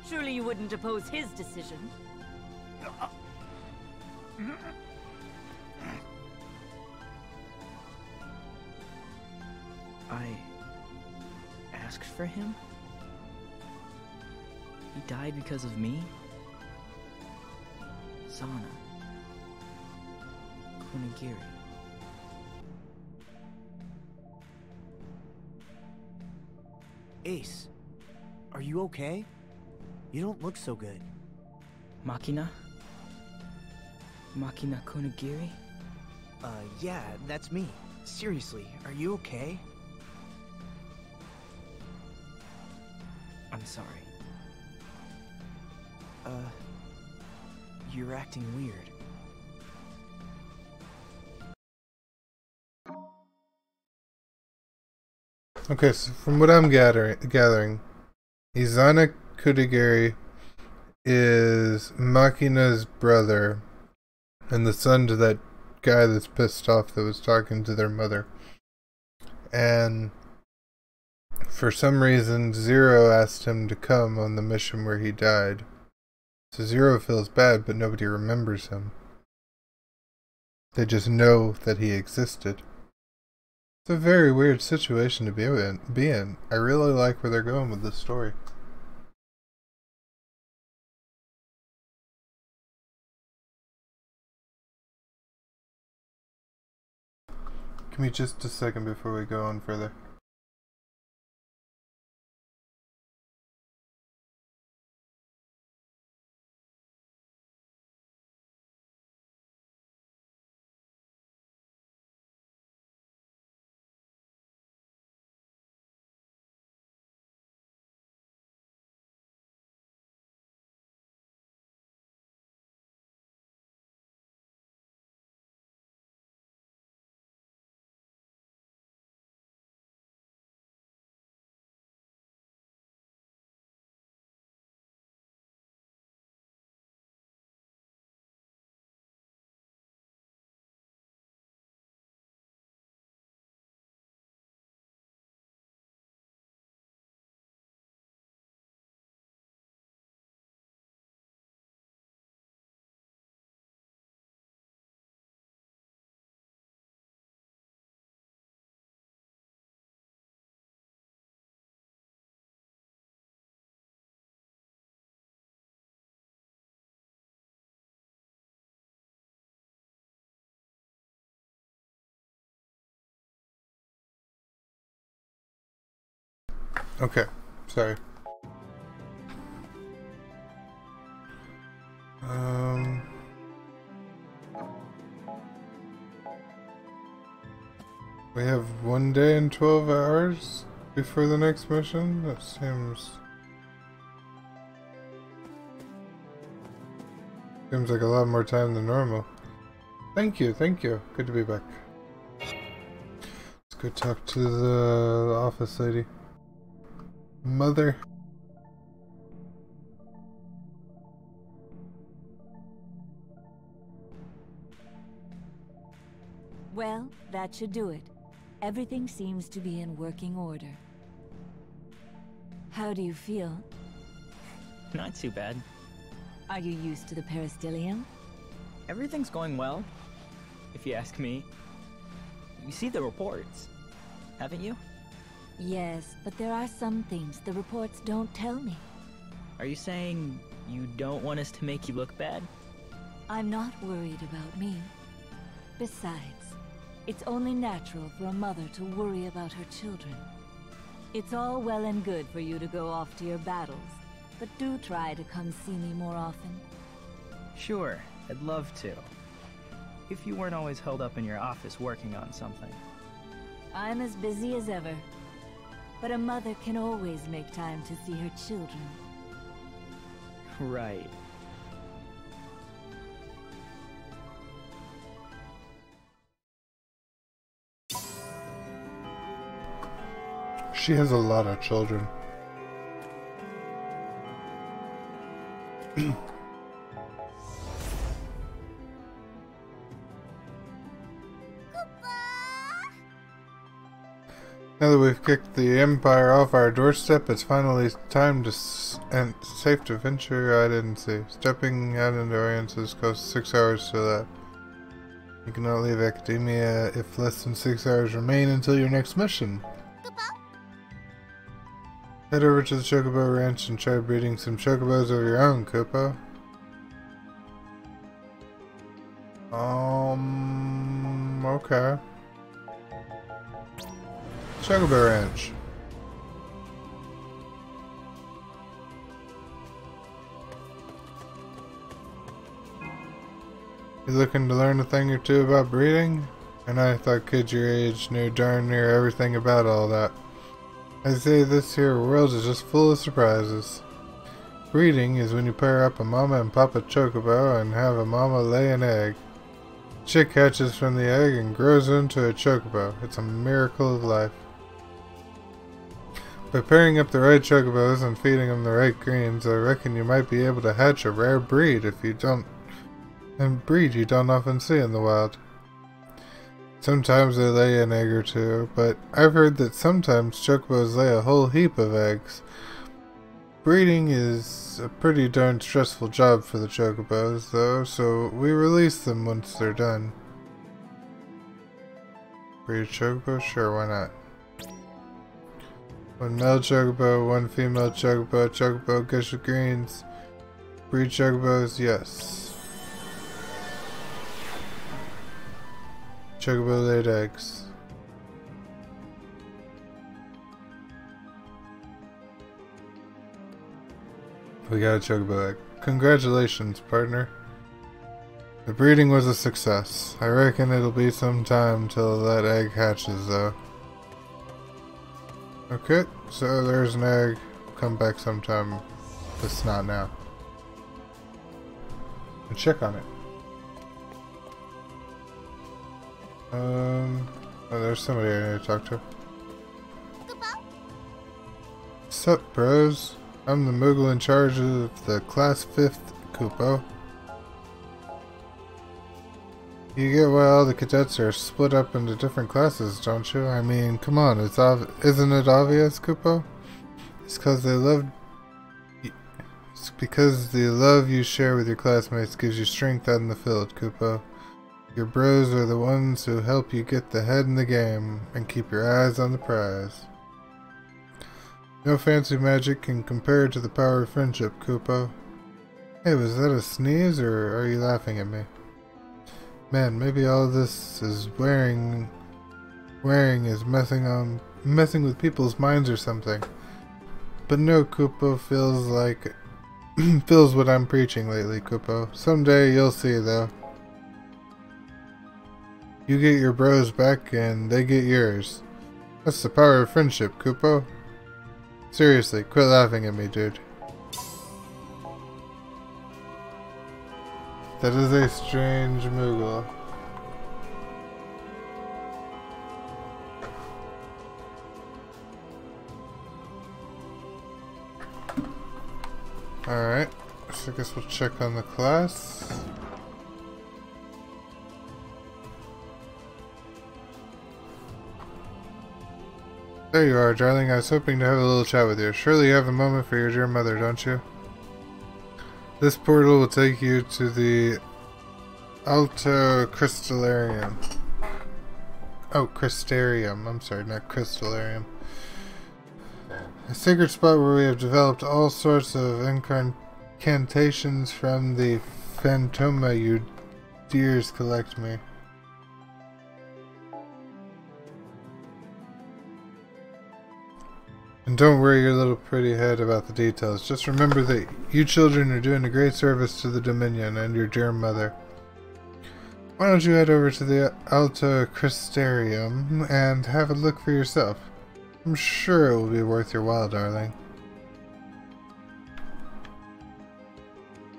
Surely you wouldn't oppose his decision? I asked for him? He died because of me? Zana. Kunagiri. Ace, are you okay? You don't look so good. Machina? Machina Kunagiri? Yeah, that's me. Seriously, are you okay? I'm sorry. You're acting weird. Okay, so from what I'm gathering, Izana Kunagiri is Machina's brother and the son to that guy that's pissed off that was talking to their mother. And for some reason, Zero asked him to come on the mission where he died. So Zero feels bad, but nobody remembers him. They just know that he existed. It's a very weird situation to be in. I really like where they're going with this story. Give me just a second before we go on further. Okay, sorry. We have 1 day and 12 hours before the next mission? That seems Seems like a lot more time than normal. Thank you, thank you. Good to be back. Let's go talk to the office lady. Mother. Well, that should do it. Everything seems to be in working order. How do you feel? Not too bad. Are you used to the peristyllium? Everything's going well, if you ask me. You see the reports, haven't you? Yes, but there are some things the reports don't tell me. Are you saying you don't want us to make you look bad? I'm not worried about me. Besides, it's only natural for a mother to worry about her children. It's all well and good for you to go off to your battles, but do try to come see me more often. Sure, I'd love to. If you weren't always held up in your office working on something. I'm as busy as ever, but a mother can always make time to see her children. Right. She has a lot of children. Now that we've kicked the Empire off our doorstep, it's finally time to and safe to venture. I didn't see. Stepping out into Oriences costs 6 hours to that. You cannot leave Academia if less than 6 hours remain until your next mission. Head over to the Chocobo Ranch and try breeding some Chocobos of your own, Kupo. Okay. Chocobo Ranch. You looking to learn a thing or two about breeding? And I thought kids your age knew darn near everything about all that. I say this here world is just full of surprises. Breeding is when you pair up a mama and papa chocobo and have a mama lay an egg. Chick hatches from the egg and grows into a chocobo. It's a miracle of life. By pairing up the right chocobos and feeding them the right greens, I reckon you might be able to hatch a rare breed if you don't... and breed you don't often see in the wild. Sometimes they lay an egg or two, but I've heard that sometimes chocobos lay a whole heap of eggs. Breeding is a pretty darn stressful job for the chocobos, though, so we release them once they're done. Breed a chocobo? Sure, why not? One male chocobo, one female chocobo, chocobo gush with greens. Breed chocobos? Yes. Chocobo laid eggs. We got a chocobo egg. Congratulations, partner. The breeding was a success. I reckon it'll be some time till that egg hatches, though. Okay, so there's an egg. Come back sometime. It's not now. And check on it. Oh, there's somebody I need to talk to. Sup, bros? I'm the Moogle in charge of the Class 5th, Kupo. You get why all the cadets are split up into different classes, don't you? I mean, come on, isn't it obvious, Kupo? It's because the love you share with your classmates gives you strength out in the field, Kupo. Your bros are the ones who help you get the head in the game and keep your eyes on the prize. No fancy magic can compare to the power of friendship, Kupo. Hey, was that a sneeze or are you laughing at me? Man, maybe all this is wearing is messing with people's minds or something. But no, Kupo feels what I'm preaching lately, Kupo. Someday you'll see, though. You get your bros back and they get yours. That's the power of friendship, Kupo. Seriously, quit laughing at me, dude. That is a strange Moogle. Alright, so I guess we'll check on the class. There you are, darling. I was hoping to have a little chat with you. Surely you have a moment for your dear mother, don't you? This portal will take you to the Alto Crystallarium. Oh, Crystarium. I'm sorry, not Crystallarium. A sacred spot where we have developed all sorts of incantations from the Phantoma you dears collect me. And don't worry your little pretty head about the details. Just remember that you children are doing a great service to the Dominion and your dear mother. Why don't you head over to the Alto Crystarium and have a look for yourself? I'm sure it will be worth your while, darling.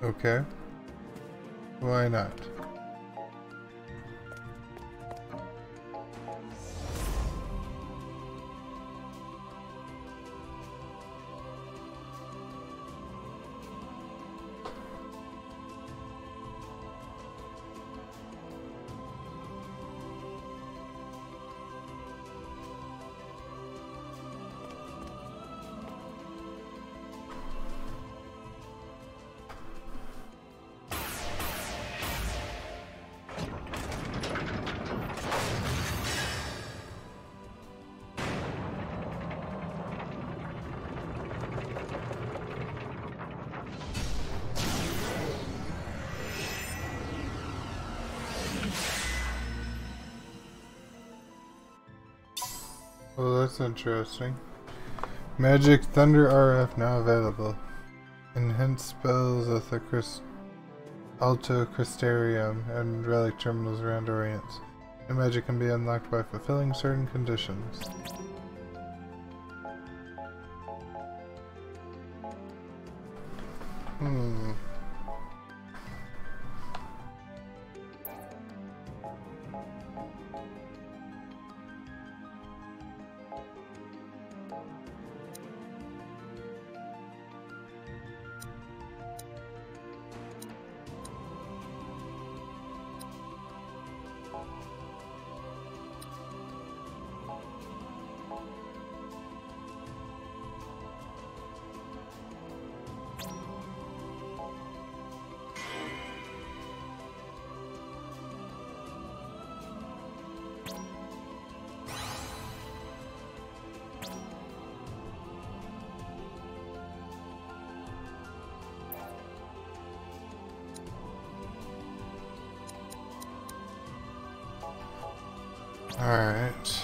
Okay. Why not? Well, that's interesting. Magic Thunder RF now available. Enhance spells at the Alto Crystarium and relic terminals around Orients. New magic can be unlocked by fulfilling certain conditions. Alright.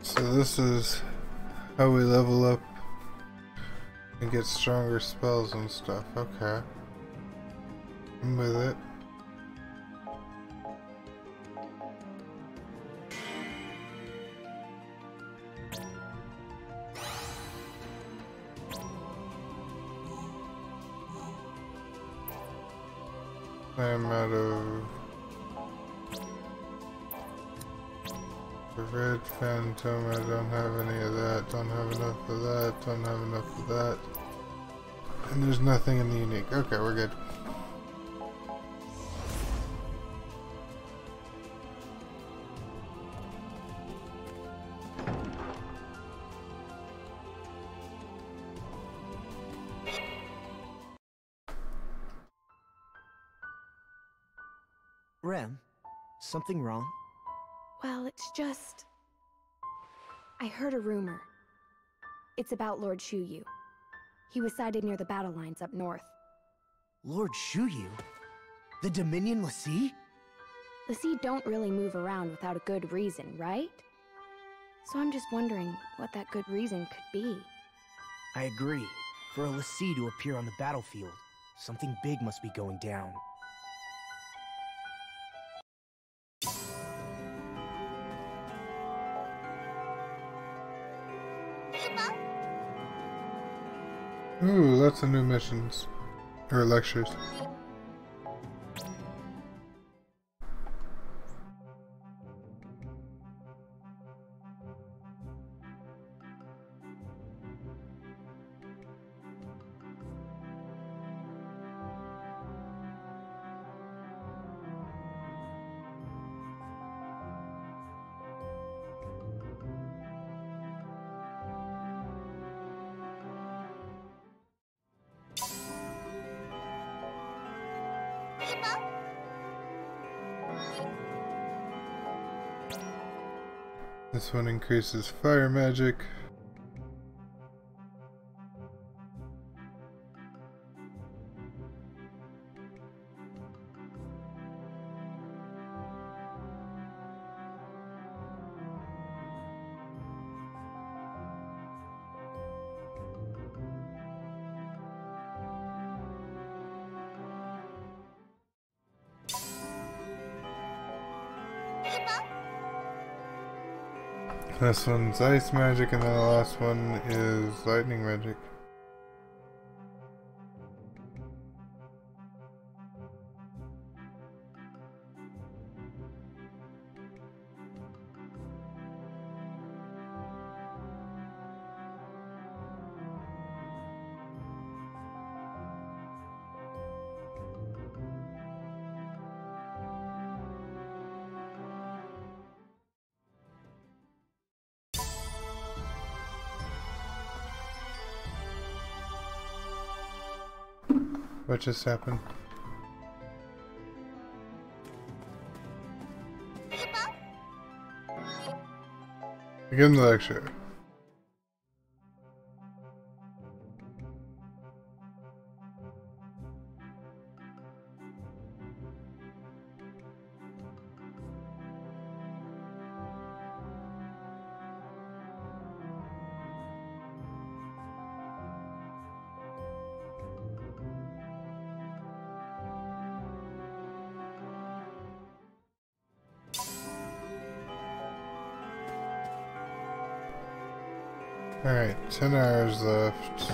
So this is how we level up and get stronger spells and stuff. Okay. I'm with it. I'm out of the red phantom. I don't have any of that. Don't have enough of that. Don't have enough of that. And there's nothing in the unique. Okay, we're good. Rem, something wrong? Well, it's just... I heard a rumor. It's about Lord Shuyu. He was sighted near the battle lines up north. Lord Shuyu? The Dominion Lassie? The sea don't really move around without a good reason, right? So I'm just wondering what that good reason could be. I agree. For a Lassie to appear on the battlefield, something big must be going down. Ooh, lots of new missions. Or lectures. This one increases fire magic. This one's ice magic, and then the last one is lightning magic. What just happened? Begin the lecture. Alright, 10 hours left.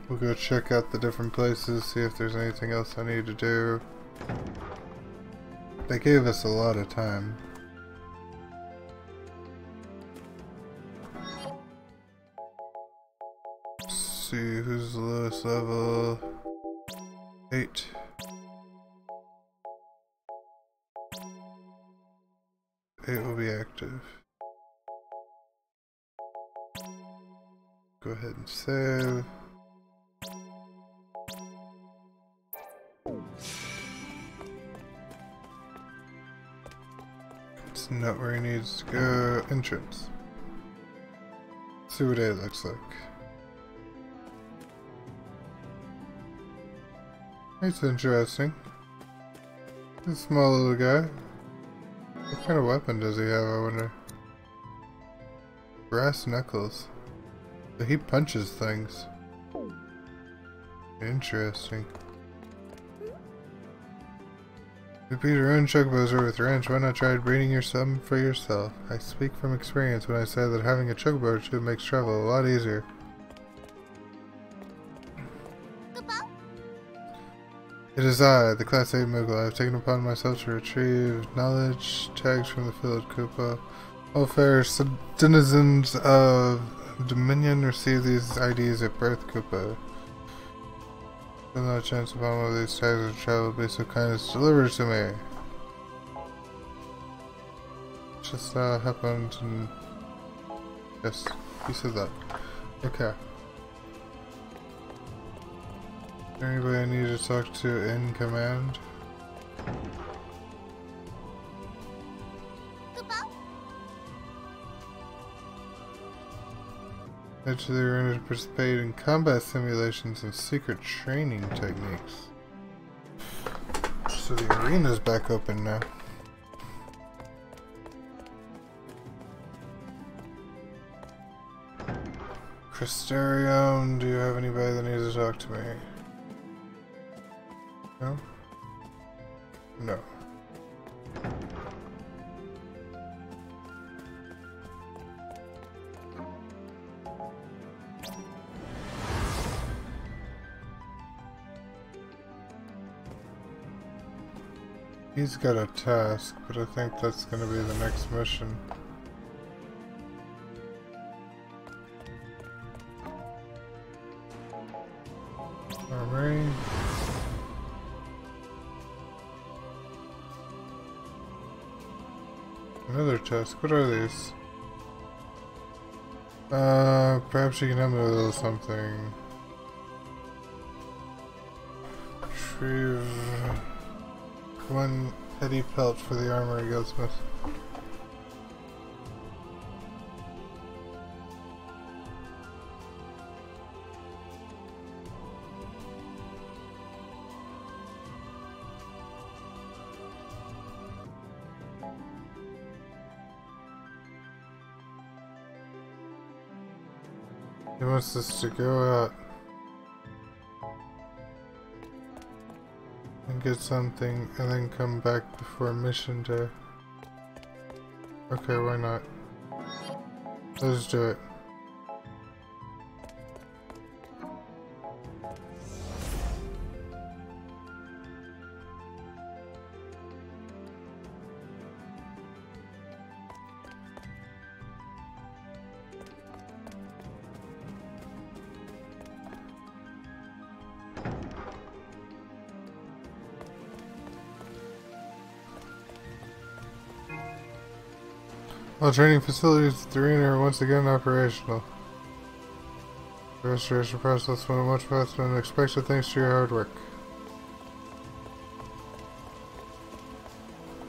We'll go check out the different places, see if there's anything else I need to do. They gave us a lot of time. See who's the lowest level. 8. It will be active. Go ahead and save. Let's note where he needs to go. Entrance. See what it looks like. It's interesting. This small little guy. What kind of weapon does he have, I wonder? Brass knuckles. But he punches things. Interesting. You beat your own chocobos over with ranch, why not try breeding some for yourself? I speak from experience when I say that having a chocobo or two makes travel a lot easier. It is I, the Class 8 Moogle. I have taken upon myself to retrieve knowledge tags from the field Koopa. All fair denizens of Dominion receive these IDs at birth, Koopa. There's no chance upon one of these tags of travel be so kindness delivered to me. Just happened and... Yes, he said that. Okay. Anybody I need to talk to in command? Head to the arena to participate in combat simulations and secret training techniques. So the arena's back open now. Crystarium, do you have anybody that needs to talk to me? No? No. He's got a task, but I think that's gonna be the next mission. Armory. Another task. What are these? Perhaps you can help me with a little something. Retrieve one heady pelt for the armory goldsmith. He wants us to go out and get something and then come back before mission day. Okay, why not? Let's do it. All training facilities at the arena are once again operational. The restoration process went much faster than expected thanks to your hard work.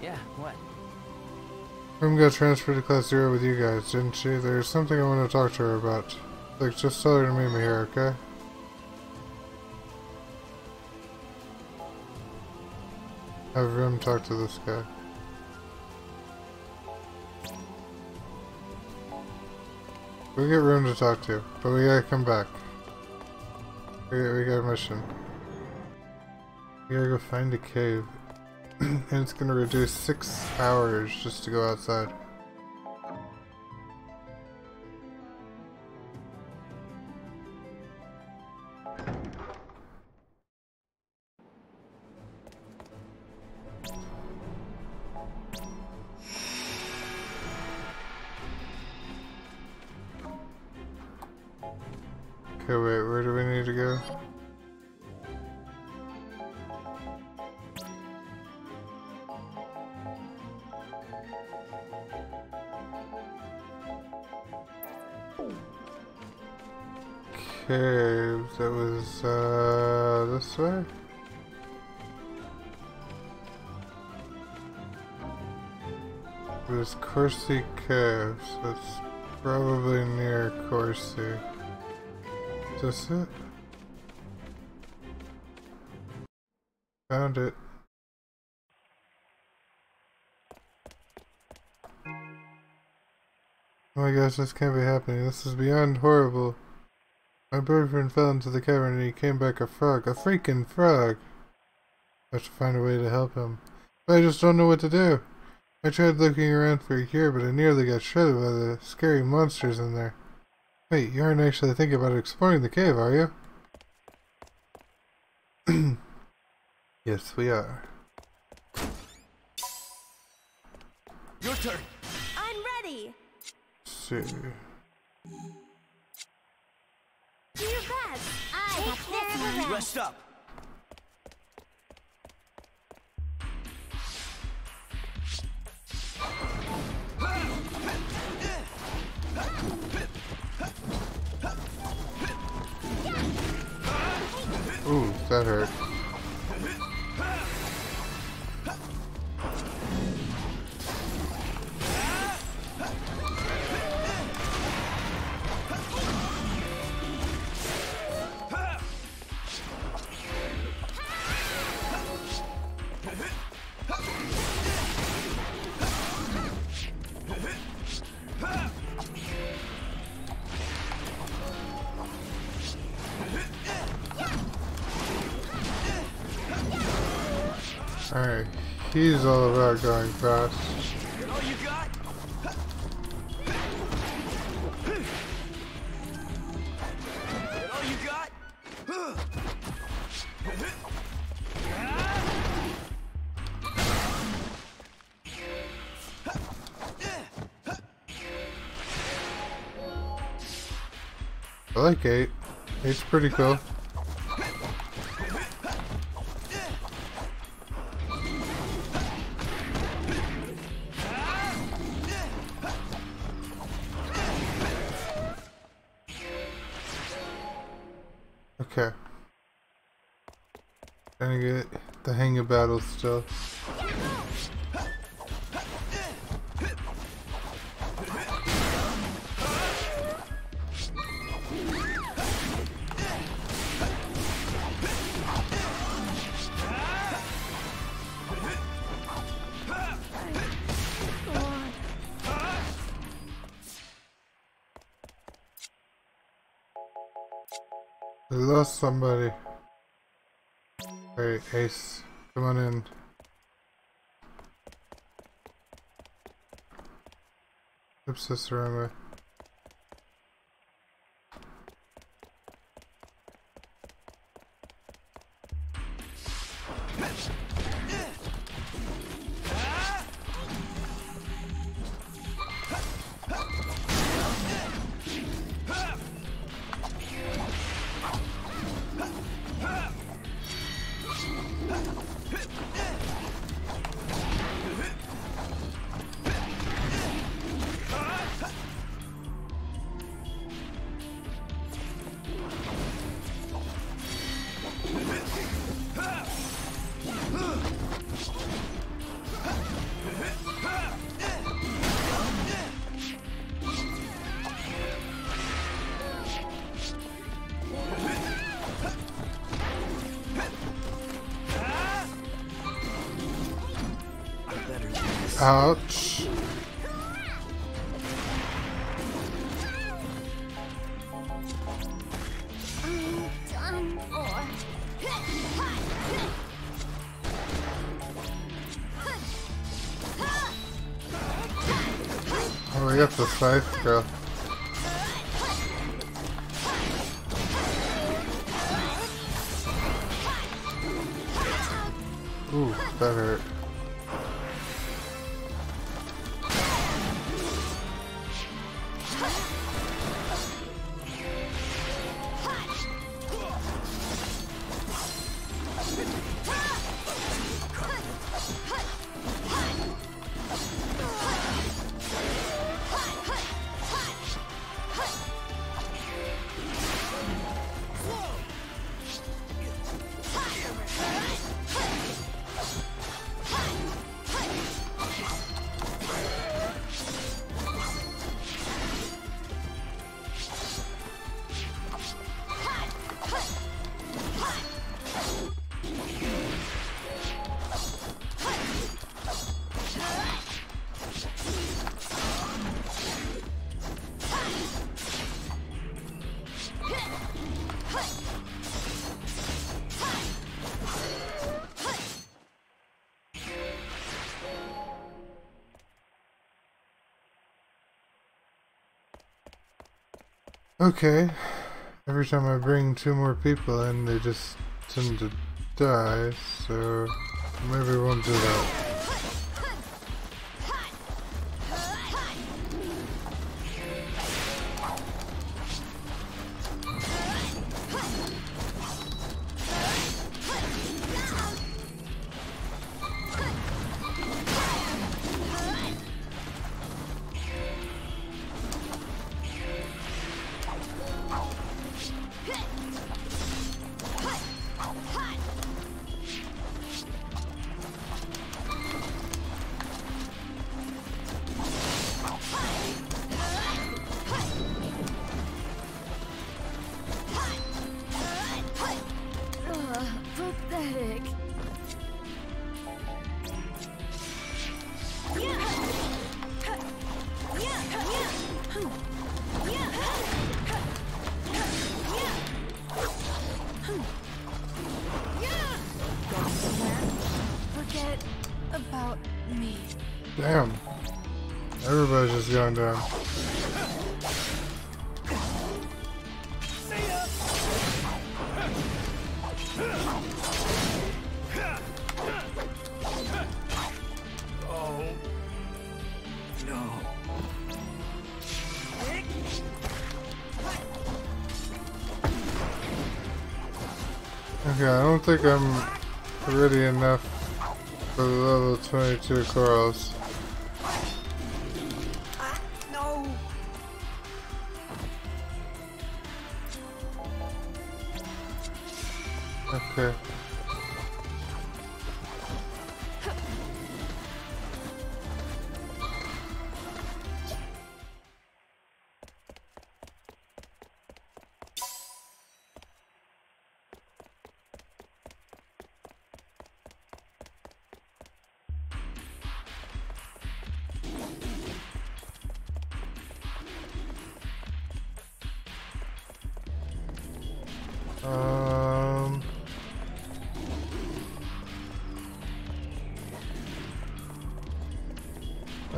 Yeah, what? Rim got transferred to Class 0 with you guys, didn't she? There's something I want to talk to her about. Like, just tell her to meet me here, okay? Have Rim talk to this guy. We get Rim to talk to, but we gotta come back. We got a mission. We gotta go find a cave. And it's gonna reduce 6 hours just to go outside. Okay, wait, where do we need to go? Cave, that was, this way? It was Corsi Cave, so it's probably near Corsi. Is this it? Found it. Oh my gosh, this can't be happening. This is beyond horrible. My boyfriend fell into the cavern and he came back a frog. A freaking frog! I have to find a way to help him. But I just don't know what to do. I tried looking around for a cure, but I nearly got shredded by the scary monsters in there. Wait, you aren't actually thinking about exploring the cave, are you? Yes, we are. Your turn. I'm ready. Let's see. Do your best. I got this. Rest up. Ooh, that hurt. Alright, he's all about going fast. All you got? All you got? I like 8. 8's pretty cool. Okay. Trying to get the hang of battle still. I lost somebody. Alright, Ace, come on in. Oops, that's the wrong way. Ouch. Oh, we got the scythe girl. Ooh, that hurt. Okay, every time I bring 2 more people in, they just tend to die, so maybe we won't do that. Damn. Everybody's just going down. Oh. No. Okay, I don't think I'm ready enough for the level 22 corals. No! Okay.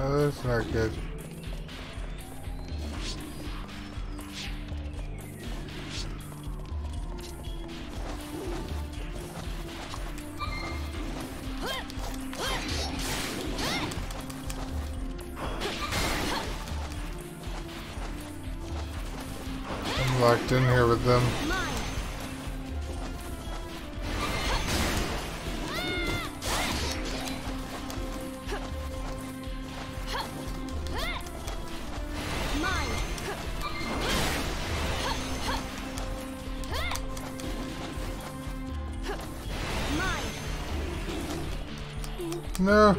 Oh, that's not good. I'm locked in here with them. No.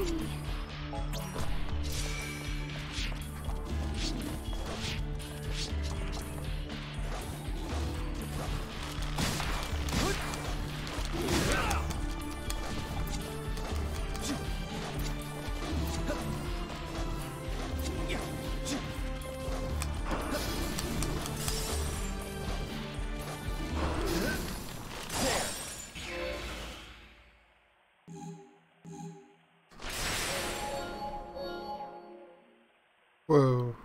Whoa.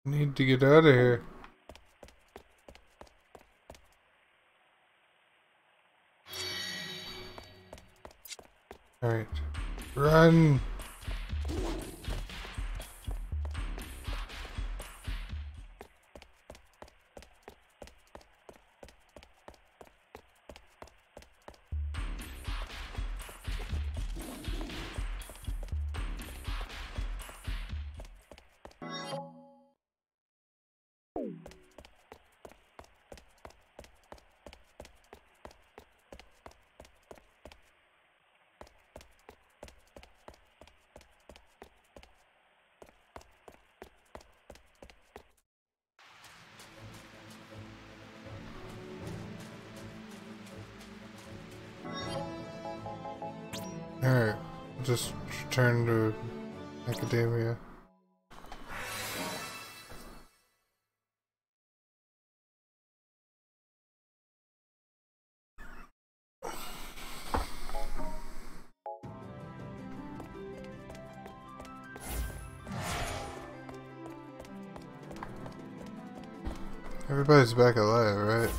Need to get out of here. Alright. Run! Alright, just return to academia. Everybody's back alive, right?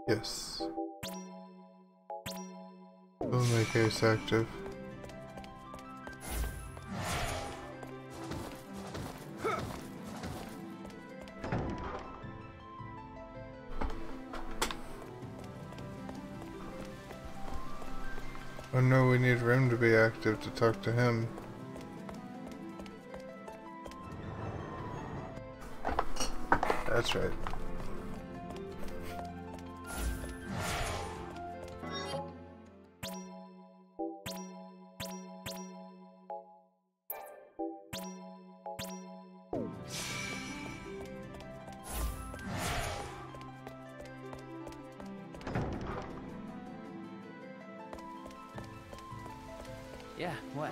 Yes. We'll make Ace active. Oh no, we need Rim to be active to talk to him. That's right. Yeah, what?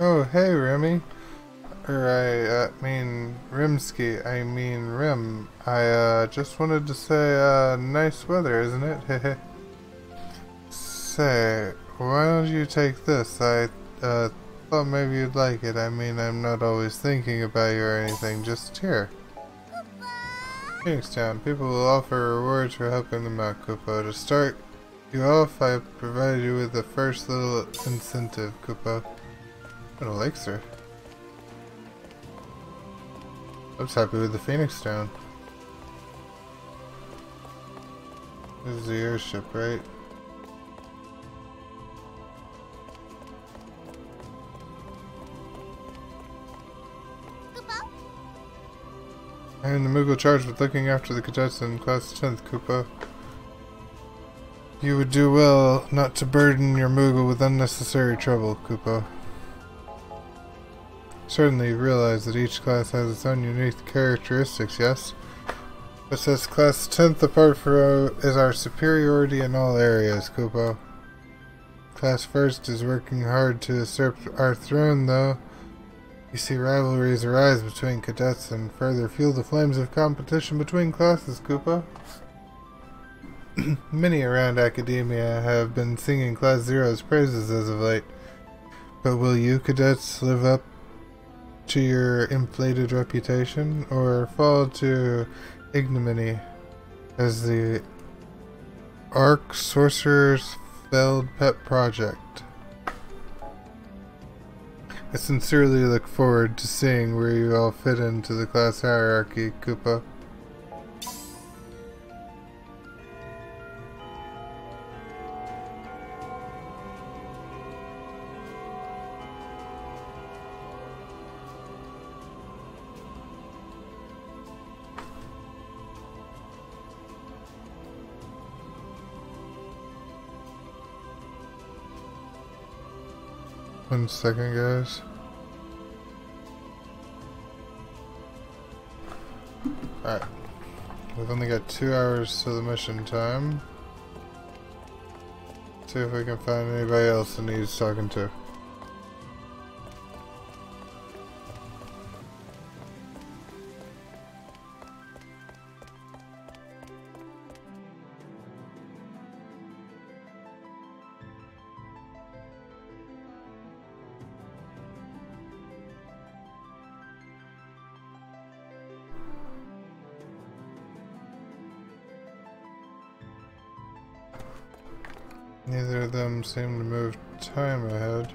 Oh, hey, Remy. I mean, Rimsky. I mean, Rim. Just wanted to say, nice weather, isn't it? Hehe. Say, why don't you take this? I, thought maybe you'd like it. I mean, I'm not always thinking about you or anything. Just here. Phoenix Town. People will offer rewards for helping them out, Kupo. To start you off, I provided you with the first little incentive, Kupo. What a elixir. I was happy with the Phoenix Town. This is the airship, right? I am the Moogle charged with looking after the cadets in Class 10th, Koopa. You would do well not to burden your Moogle with unnecessary trouble, Koopa. Certainly you realize that each class has its own unique characteristics, yes? What sets Class 10th apart is our superiority in all areas, Koopa. Class 1st is working hard to usurp our throne, though. You see rivalries arise between cadets and further fuel the flames of competition between classes, Koopa. Many around academia have been singing Class 0's praises as of late. But will you cadets live up to your inflated reputation, or fall to ignominy as the Arc Sorcerer's failed pet project? I sincerely look forward to seeing where you all fit into the class hierarchy, Koopa. One second, guys. Alright. We've only got 2 hours to the mission time. See if we can find anybody else that needs talking to. Neither of them seem to move time ahead.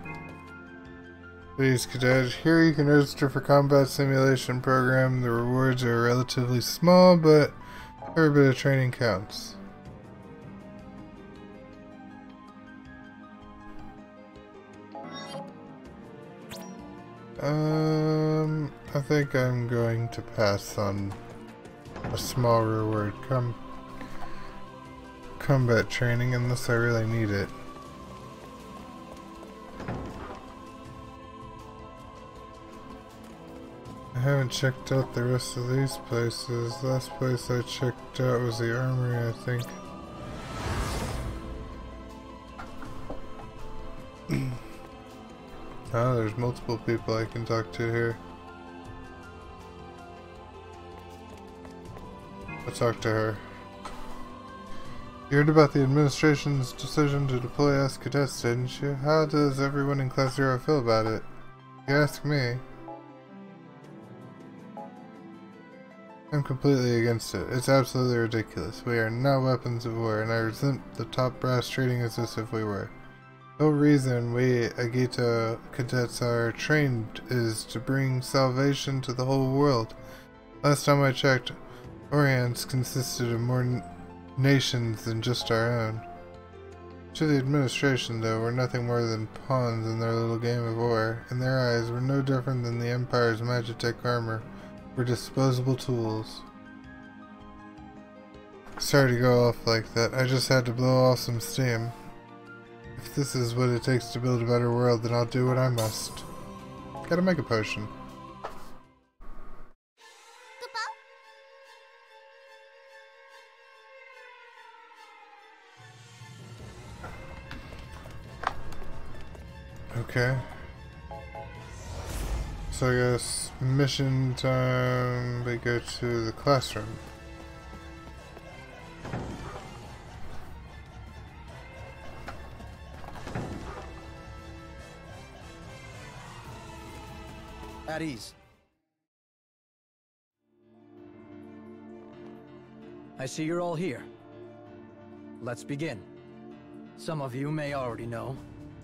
Please, cadet, here you can register for combat simulation program. The rewards are relatively small, but every bit of training counts. I think I'm going to pass on a small reward. Combat training unless I really need it. I haven't checked out the rest of these places. Last place I checked out was the armory, I think. Oh, there's multiple people I can talk to here. I'll talk to her. You heard about the administration's decision to deploy us cadets, didn't you? How does everyone in Class 0 feel about it? You ask me. I'm completely against it. It's absolutely ridiculous. We are not weapons of war, and I resent the top brass treating us as if we were. The whole reason we Agito cadets are trained is to bring salvation to the whole world. Last time I checked, Orients consisted of more nations than just our own. To the administration, though, we're nothing more than pawns in their little game of war. In their eyes, we're no different than the Empire's Magitech armor. We're disposable tools. Sorry to go off like that. I just had to blow off some steam. If this is what it takes to build a better world, then I'll do what I must. Gotta make a potion. Okay. So I guess mission time, we go to the classroom. At ease. I see you're all here. Let's begin. Some of you may already know,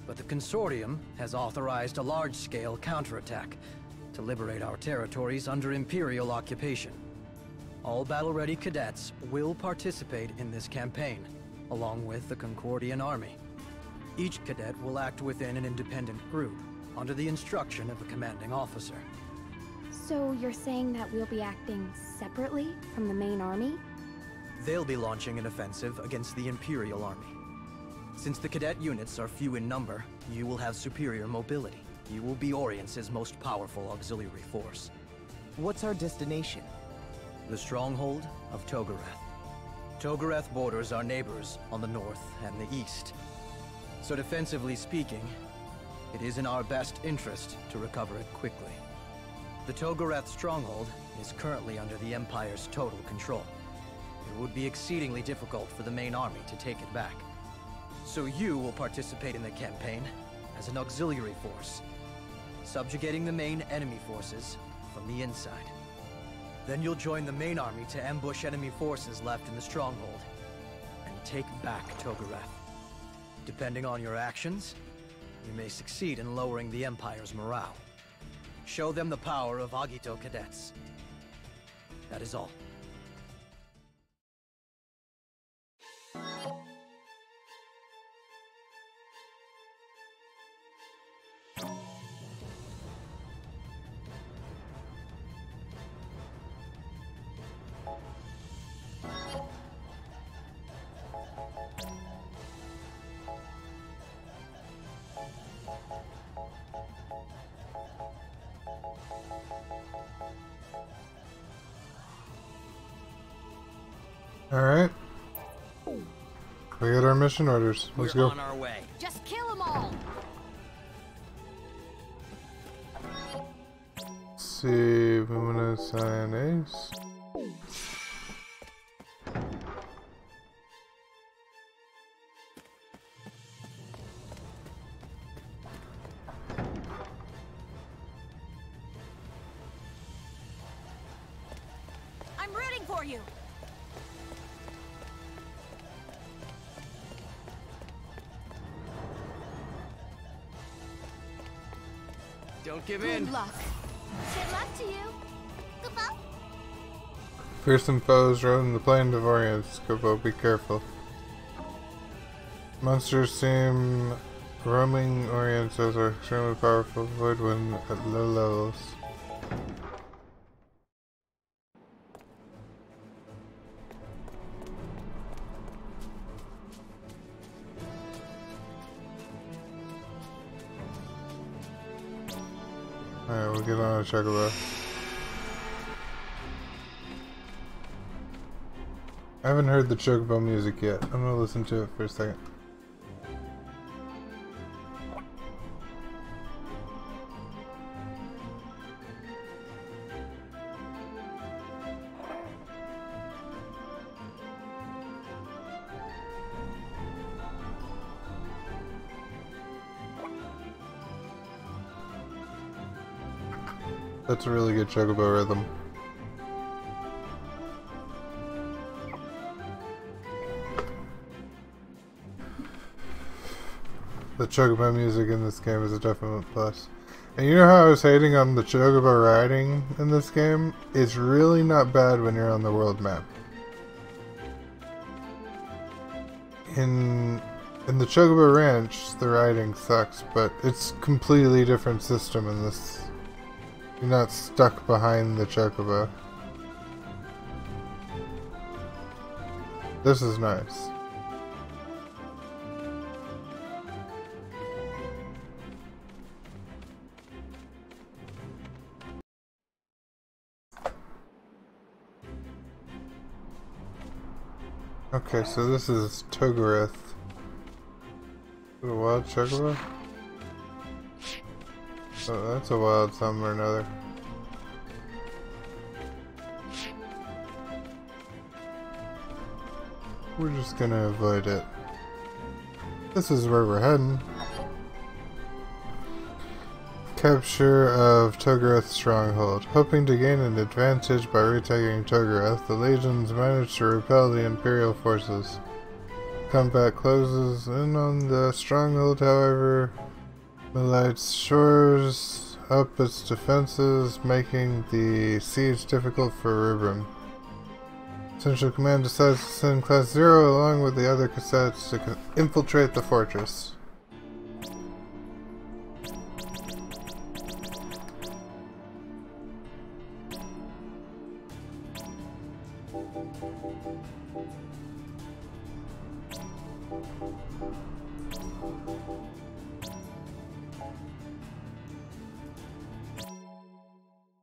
but the Consortium has authorized a large-scale counterattack to liberate our territories under Imperial occupation. All battle-ready cadets will participate in this campaign, along with the Concordian army. Each cadet will act within an independent group, under the instruction of a commanding officer. So you're saying that we'll be acting separately from the main army? They'll be launching an offensive against the Imperial army. Since the cadet units are few in number, you will have superior mobility. You will be Orient's most powerful auxiliary force. What's our destination? The stronghold of Togareth. Togareth borders our neighbors on the north and the east. So defensively speaking, it is in our best interest to recover it quickly. The Togareth stronghold is currently under the Empire's total control. It would be exceedingly difficult for the main army to take it back. So you will participate in the campaign as an auxiliary force, subjugating the main enemy forces from the inside. Then you'll join the main army to ambush enemy forces left in the stronghold and take back Togareth. Depending on your actions, you may succeed in lowering the Empire's morale. Show them the power of Agito cadets. That is all. Alright. We got our mission orders. Let's go. We're on our way. Just kill them all! Let's see, we want to assign Ace. I'm rooting for you! Don't give in. Good luck. Good luck to you. Goodbye. Fearsome foes roam the plain of Orient. Scopo, be careful. Monsters seem roaming Orient as are extremely powerful. Avoid when at low levels. Alright, we'll get on a chocobo. I haven't heard the chocobo music yet. I'm gonna listen to it for a second. That's a really good chocobo rhythm. The chocobo music in this game is a definite plus. And you know how I was hating on the chocobo riding in this game? It's really not bad when you're on the world map. In the Chocobo Ranch, the riding sucks, but it's a completely different system in this. You're not stuck behind the chocobo. This is nice. Okay, so this is Togareth. Is it a wild chocobo? Oh, that's a wild something or another. We're just gonna avoid it. This is where we're heading. Capture of Togareth's stronghold. Hoping to gain an advantage by retaking Togareth, the legions managed to repel the Imperial forces. Combat closes in on the stronghold, however. Milite shores up its defenses, making the siege difficult for Rubrum. Central Command decides to send Class 0 along with the other cassettes to infiltrate the fortress.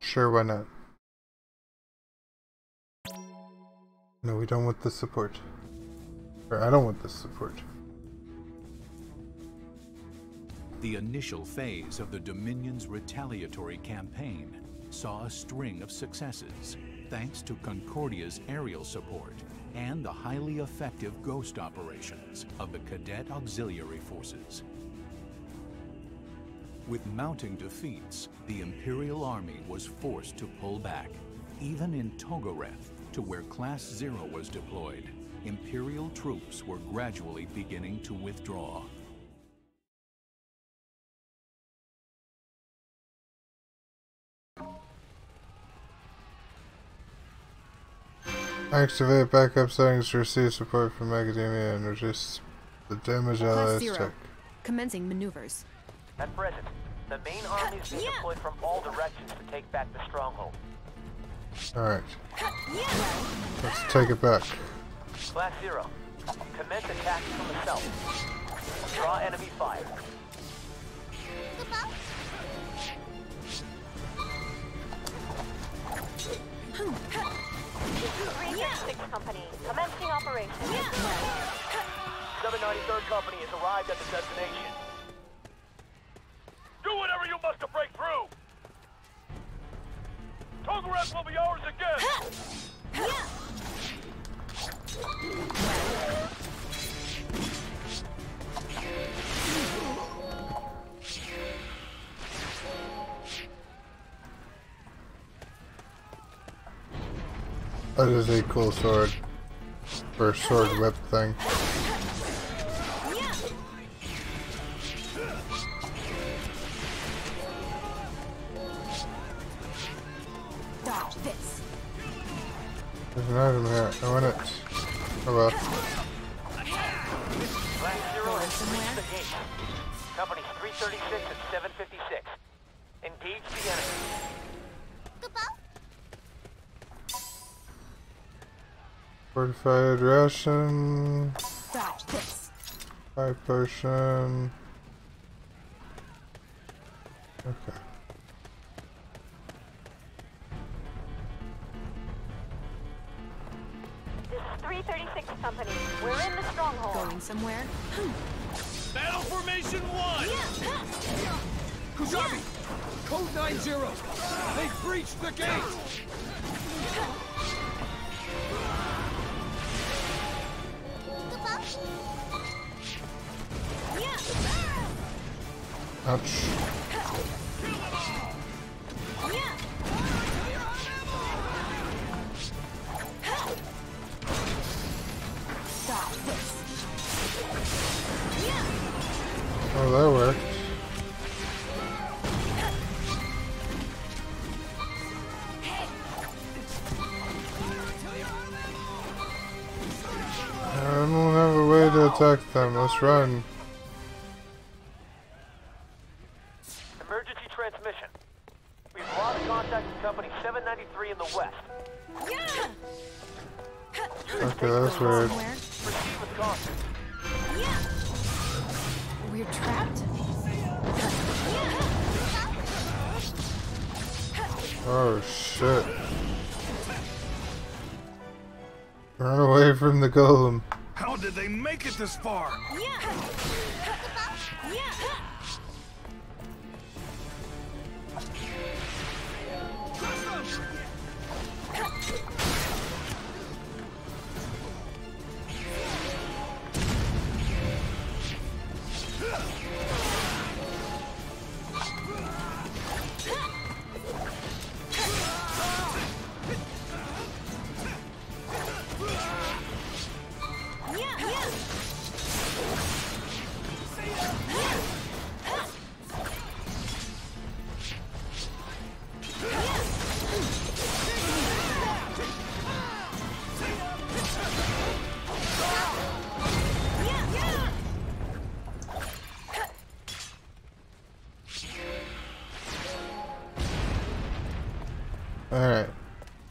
Sure, why not? No, we don't want this support. Or I don't want this support. The initial phase of the Dominion's retaliatory campaign saw a string of successes, thanks to Concordia's aerial support and the highly effective ghost operations of the Cadet Auxiliary Forces. With mounting defeats, the Imperial Army was forced to pull back. Even in Togareth, to where Class 0 was deployed, Imperial troops were gradually beginning to withdraw. Activate backup settings to receive support from Academia and reduce the damage allies take. Commencing maneuvers. At present, the main army is being deployed from all directions to take back the stronghold. Alright. Let's take it back. Class 0, commence attacks from the south. Draw enemy fire. 336 Company, commencing operation. 793rd Company has arrived at the destination. Do whatever you must to break through! Togareth will be ours again! That is a cool sword. Or sword whip thing. Dodge this. There's an item here. I want it. Oh well. Class 0 has reached the gate. Companies 336 and 756. Engage the enemy. Fortified ration. Dodge this. High potion. Okay. This is 336 Company. We're in the stronghold. Going somewhere? Battle Formation 1! Kujabi! Code 90! They've breached the gate! Ouch. Oh, that worked. I don't have a way to attack them. Let's run. Emergency transmission. We've lost contact with Company 793 in the west. Okay, that's weird. Proceed with caution. We're trapped? Oh shit. Run away from the golem. How did they make it this far?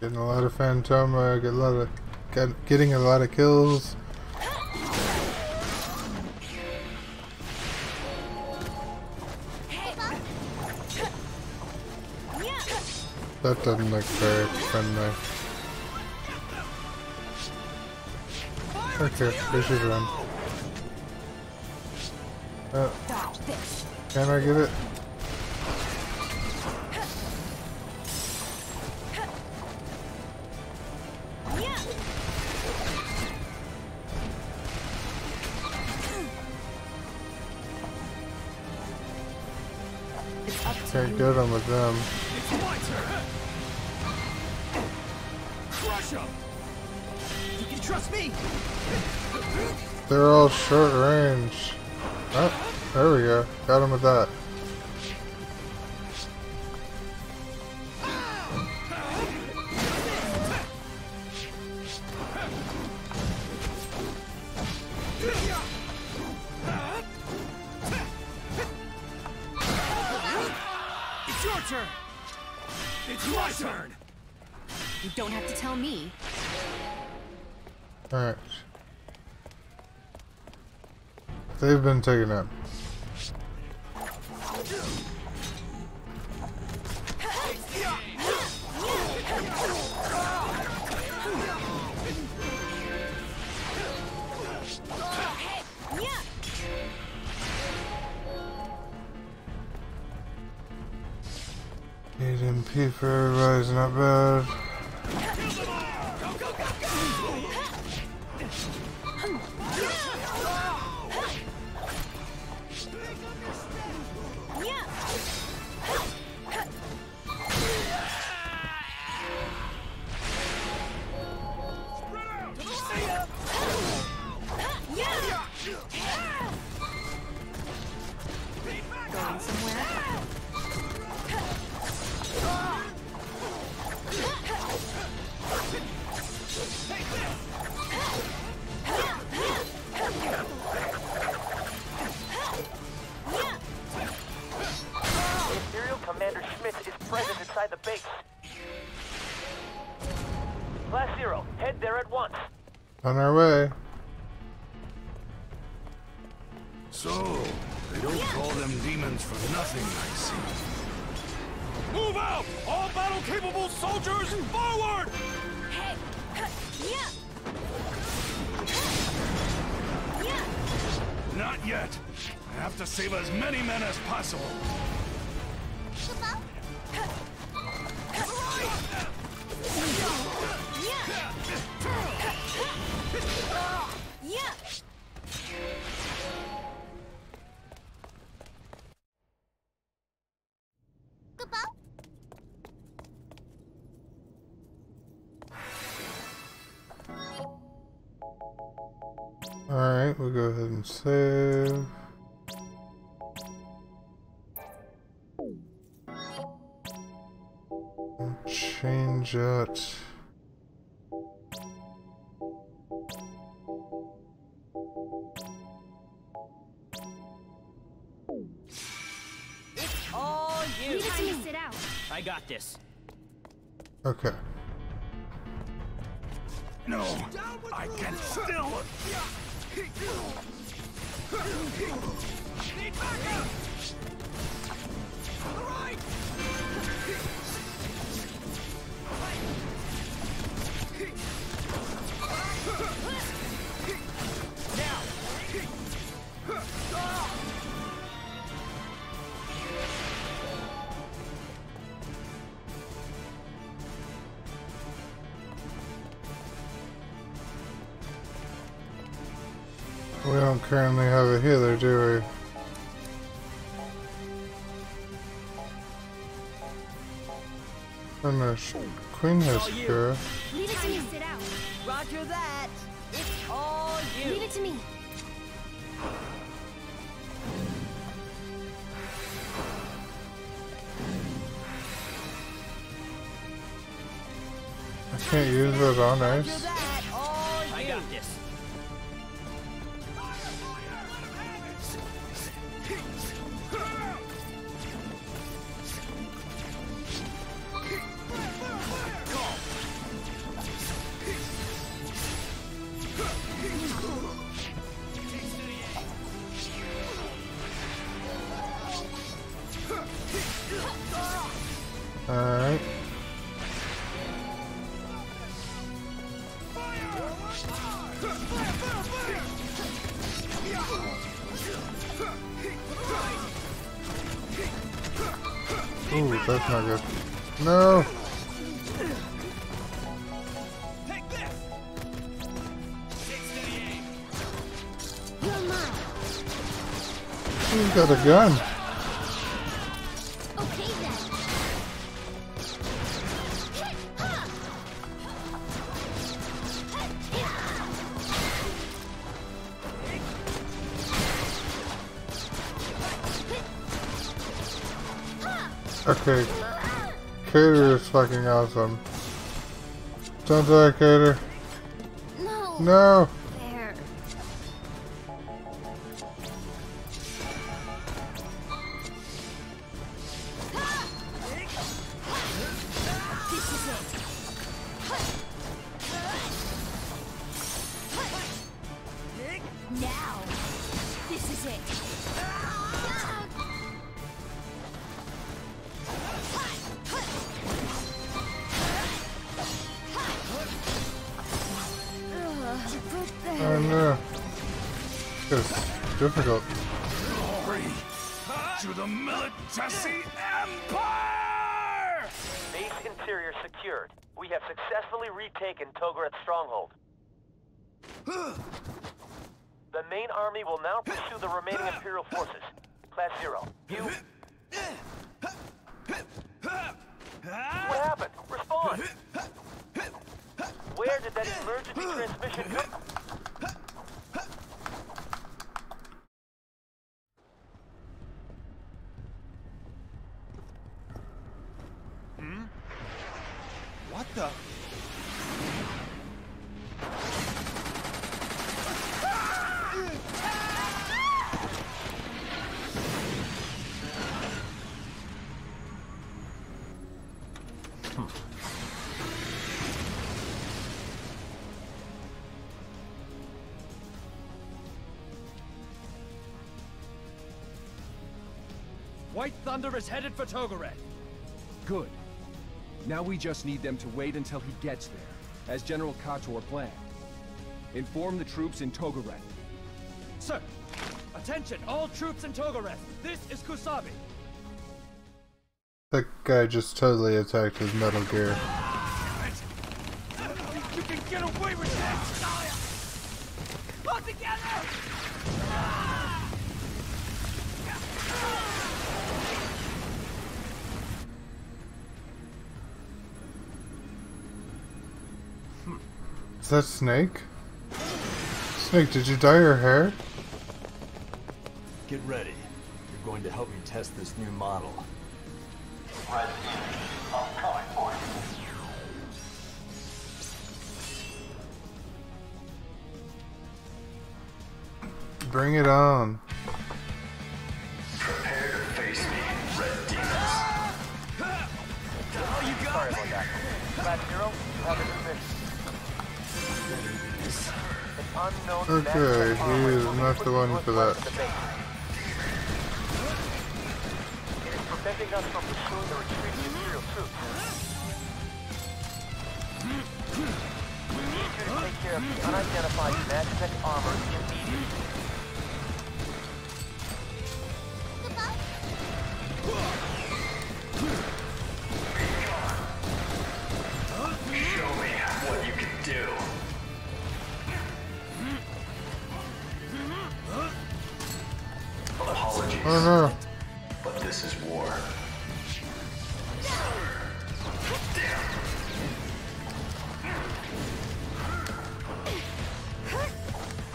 Getting a lot of Phantoma, getting a lot of kills. That doesn't look very friendly. Okay, we should run. Can I get it? Can't get them with them. It's my turn. Crush 'em. You can trust me. They're all short range. Oh, there we go. Got him with that. It's your turn. It's my turn. You don't have to tell me. Alright. They've been taken out. AMP for everybody's not bad. Going somewhere? Imperial Commander Schmidt is present inside the base. Class 0, head there at once. On our way. So, they don't call them demons for nothing, I see. Move out! All battle-capable soldiers, forward! Not yet. I have to save as many men as possible. Alright, we'll go ahead and save. Change it. It's all you. Leave it to me. Sit out. I got this. Okay. No, I can still... Need backup! On the right! Now! We don't currently have a healer, do we? Oh no, Queen has Kira. Leave it to me. Sit out. Roger that. It's all you. Leave it to me. I can't use it on ice. I got this. Alright. Ooh, that's not good. No! Who's got a gun? Okay then. Okay. Cater is fucking awesome. Don't die, Cater. No. No! There. This is it. Now. This is it. Oh no. It's difficult. Glory to the Militesi Empire! Base interior secured. We have successfully retaken Togorath's stronghold. The main army will now pursue the remaining Imperial forces. Class 0. You... What happened? Respond! Where did that emergency transmission come? What the? White Thunder is headed for Togorath. Good. Now we just need them to wait until he gets there, as General Kator planned. Inform the troops in Togorath. Sir! Attention, all troops in Togorath! This is Kusabi! That guy just totally attacked his Metal Gear. You can get away with that! All together! Is that Snake? Snake, did you dye your hair? Get ready. You're going to help me test this new model. Red Team, I'm coming for you. Bring it on. Prepare to face me, Red Demons. Sorry about that. Class 0, you have a position. Okay, he is not the one for that. It is preventing us from pursuing the retreating Imperial troops. We need you to take care of the unidentified Magitech armor immediately. Show me what you can do. Apologies. Oh no. But this is war. Damn.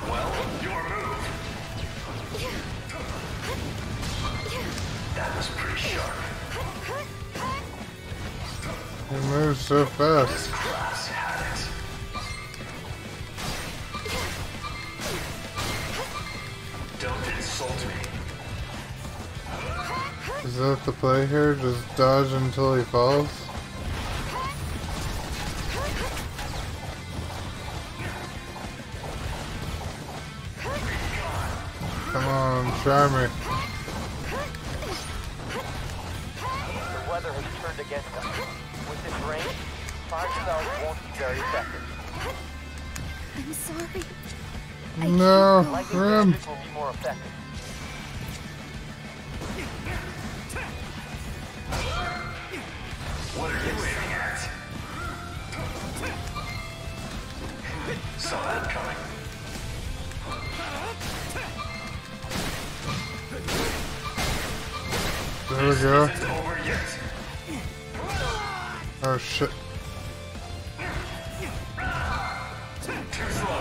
Well, your move. That was pretty sharp. He moves so fast. This class had it. Don't insult me. Is that the play here? Just dodge until he falls? Come on, try me. The weather has turned against us. With this rain, fire spells won't be very effective. I'm sorry. No, Lightning Rim. damage will be more effective. What are you aiming at? Saw that coming. There we go. Isn't over yet. Oh shit. Too slow.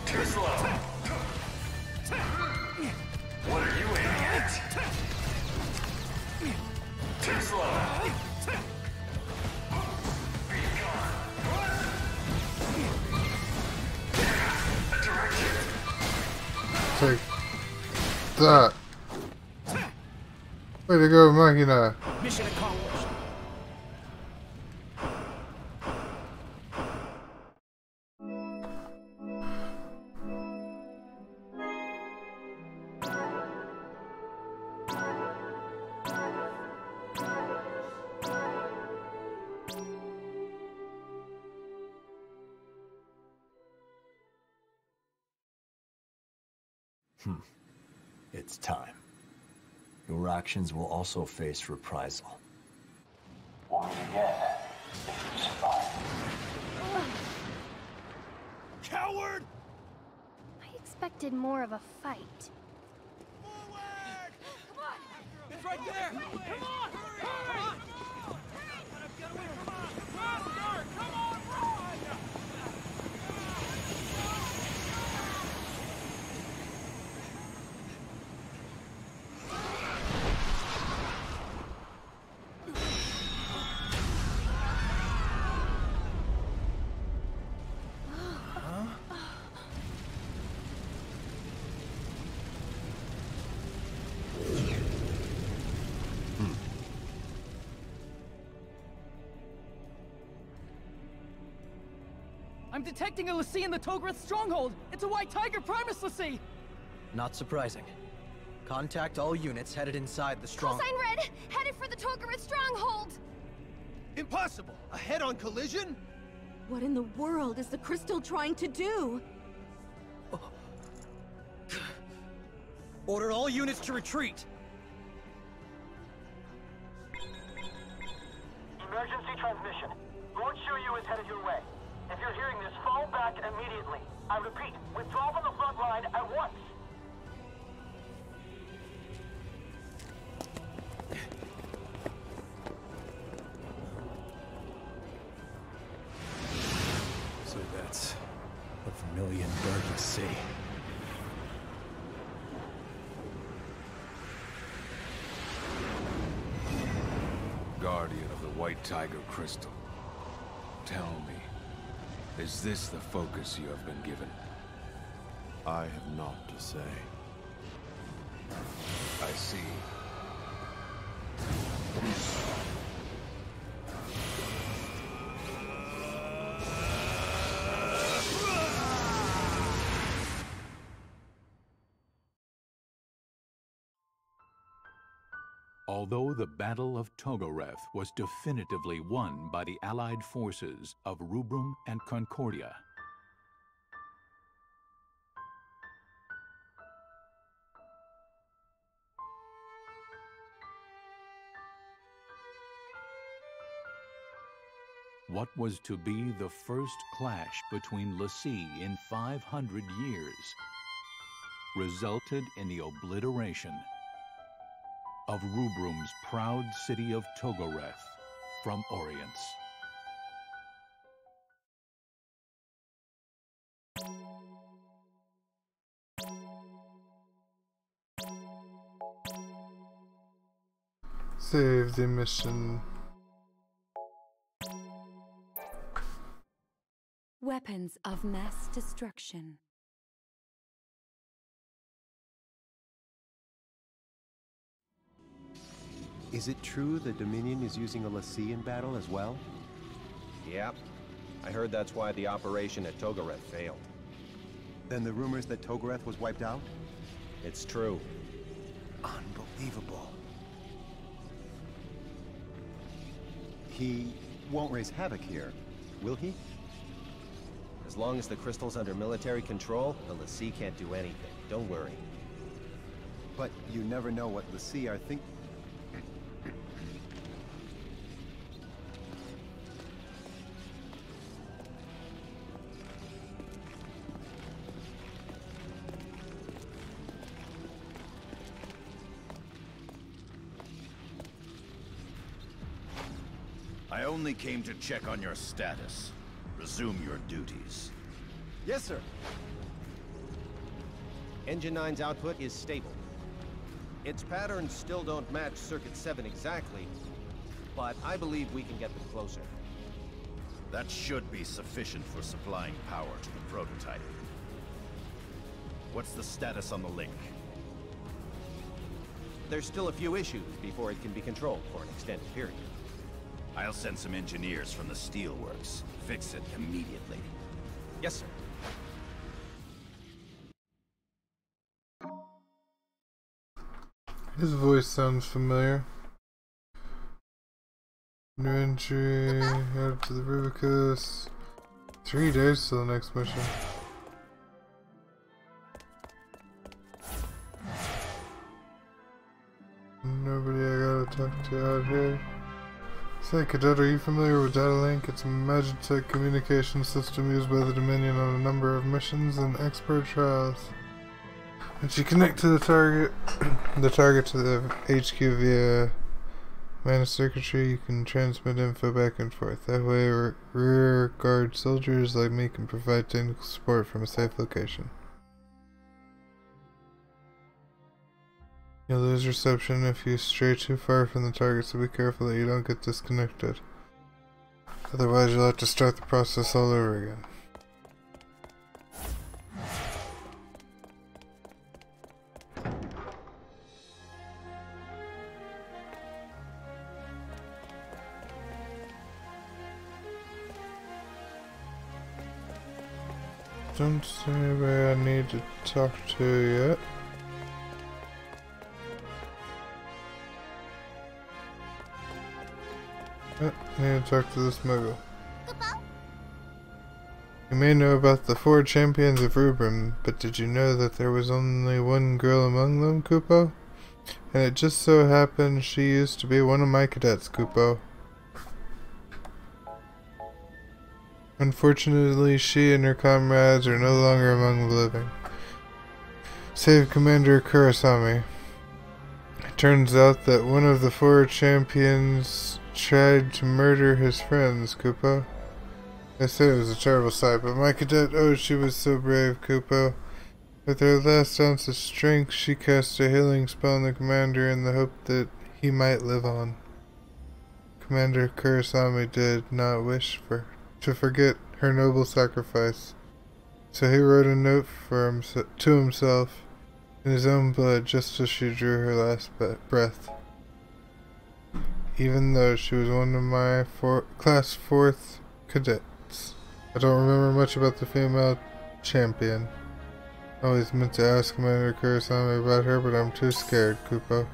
Too slow. What are you aiming at? Too slow. Be gone. A direction. Take that. Way to go, Machina. Mission accomplished. It's time. Your actions will also face reprisal. We'll meet again if you survive. Coward! I expected more of a fight. It's right there! Come on! Come on! Get away! Come on! Faster! Come on! Run! I'm detecting a Lassie in the Togreth stronghold! It's a White Tiger Primus Lassie! Not surprising. Contact all units headed inside the stronghold. Call sign red! Headed for the Togreth stronghold! Impossible! A head-on collision? What in the world is the crystal trying to do? Order all units to retreat! Emergency transmission. Lord Shuyu is headed your way. If you're hearing this, fall back immediately. I repeat, withdraw from the front line at once. So that's a Vermilion Bird Lassie. Guardian of the White Tiger Crystal. Tell me, is this the focus you have been given? I have naught to say. I see. Although the Battle of Togoreth was definitively won by the Allied forces of Rubrum and Concordia, what was to be the first clash between Lassie in 500 years resulted in the obliteration of Rubrum's proud city of Togoreth from Orience. Save the mission. Weapons of mass destruction. Is it true the Dominion is using a Lassie in battle as well? Yep. I heard that's why the operation at Togoreth failed. Then the rumors that Togareth was wiped out? It's true. Unbelievable. He won't raise havoc here, will he? As long as the crystal's under military control, the l'Cie can't do anything. Don't worry. But you never know what l'Cie are think. I only came to check on your status. Resume your duties. Yes, sir. Engine 9's output is stable. Its patterns still don't match Circuit 7 exactly, but I believe we can get them closer. That should be sufficient for supplying power to the prototype. What's the status on the link? There's still a few issues before it can be controlled for an extended period. I'll send some engineers from the steelworks. Fix it immediately. Yes, sir. His voice sounds familiar. New entry, head to the Rubicus. 3 days till the next mission. Nobody I gotta talk to out here. Say, Cadet, are you familiar with Data Link? It's a Magitech communication system used by the Dominion on a number of missions and expert trials. Once you connect to the target to the HQ via managed circuitry, you can transmit info back and forth. That way, rear guard soldiers like me can provide technical support from a safe location. You'll lose reception if you stray too far from the target, so be careful that you don't get disconnected. Otherwise, you'll have to start the process all over again. Don't see anybody I need to talk to yet. I need to talk to this Muggle. You may know about the 4 champions of Rubrum, but did you know that there was only one girl among them, Kupo? And it just so happened she used to be one of my cadets, Kupo. Unfortunately, she and her comrades are no longer among the living. Save Commander Kurasami. It turns out that one of the 4 champions tried to murder his friends, Kupo. I say it was a terrible sight, but my cadet, oh, she was so brave, Kupo. With her last ounce of strength, she cast a healing spell on the commander in the hope that he might live on. Commander Kurasami did not wish to forget her noble sacrifice, so he wrote a note to himself in his own blood just as she drew her last breath. Even though she was one of my class 4th cadets. I don't remember much about the female champion. I always meant to ask Commander Kurasami about her, but I'm too scared, Kupo.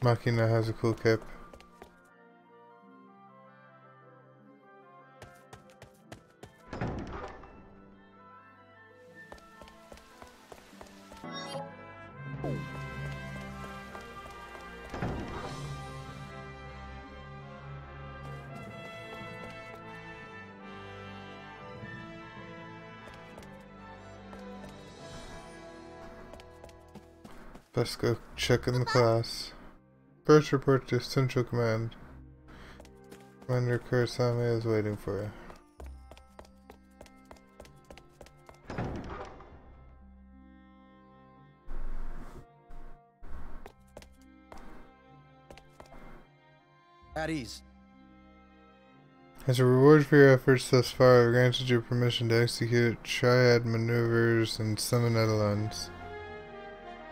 Machina has a cool cape. Let's go check in the class. First report to Central Command. Commander Kurasami is waiting for you. At ease. As a reward for your efforts thus far, I've granted you permission to execute triad maneuvers and summon eidolons.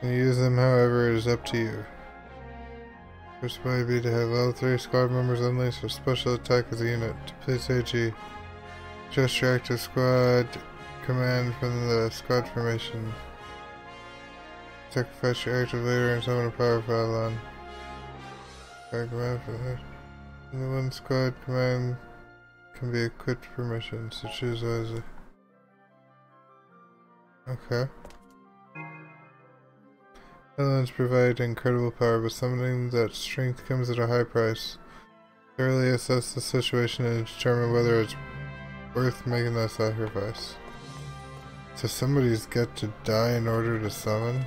You can use them however, it is up to you. First way would be to have all 3 squad members unleash for special attack as a unit. To place AG, just your active squad command from the squad formation. Sacrifice your active leader and summon a powerful eidolon. Command from the 1 squad command can be equipped for missions, so choose wisely. Okay. Eidolons provide incredible power, but summoning that strength comes at a high price. Thoroughly assess the situation and determine whether it's worth making that sacrifice. So somebody's got to die in order to summon?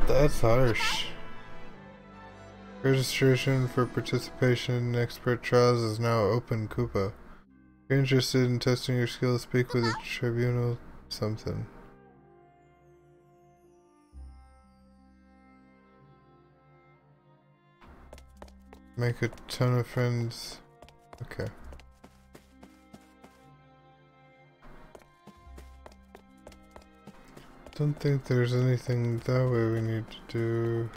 That's harsh. Registration for participation in expert trials is now open, Koopa. If you're interested in testing your skills, speak with the tribunal something. Make a ton of friends. Okay. Don't think there's anything that way we need to do.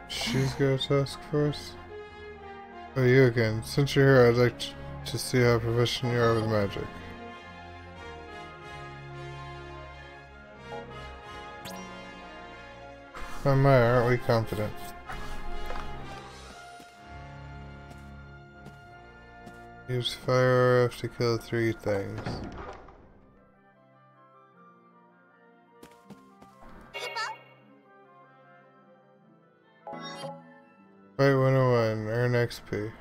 She's got a task for us? Oh, you again. Since you're here, I'd like to see how proficient you are with magic. Oh my, aren't we confident? Use fire RF to kill 3 things. Fight 101, earn XP.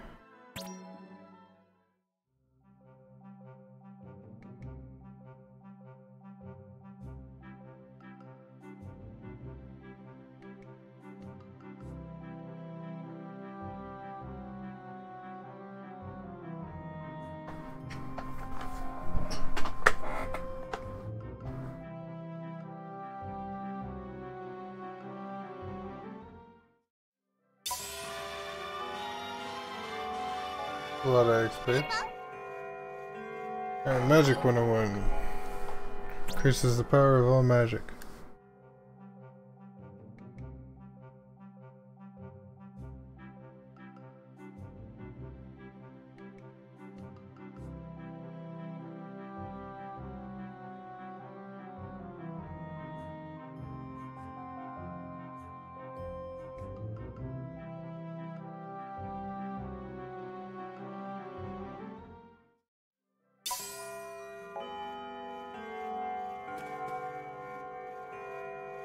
A lot of XP. Alright, Magic 101. Increases the power of all magic.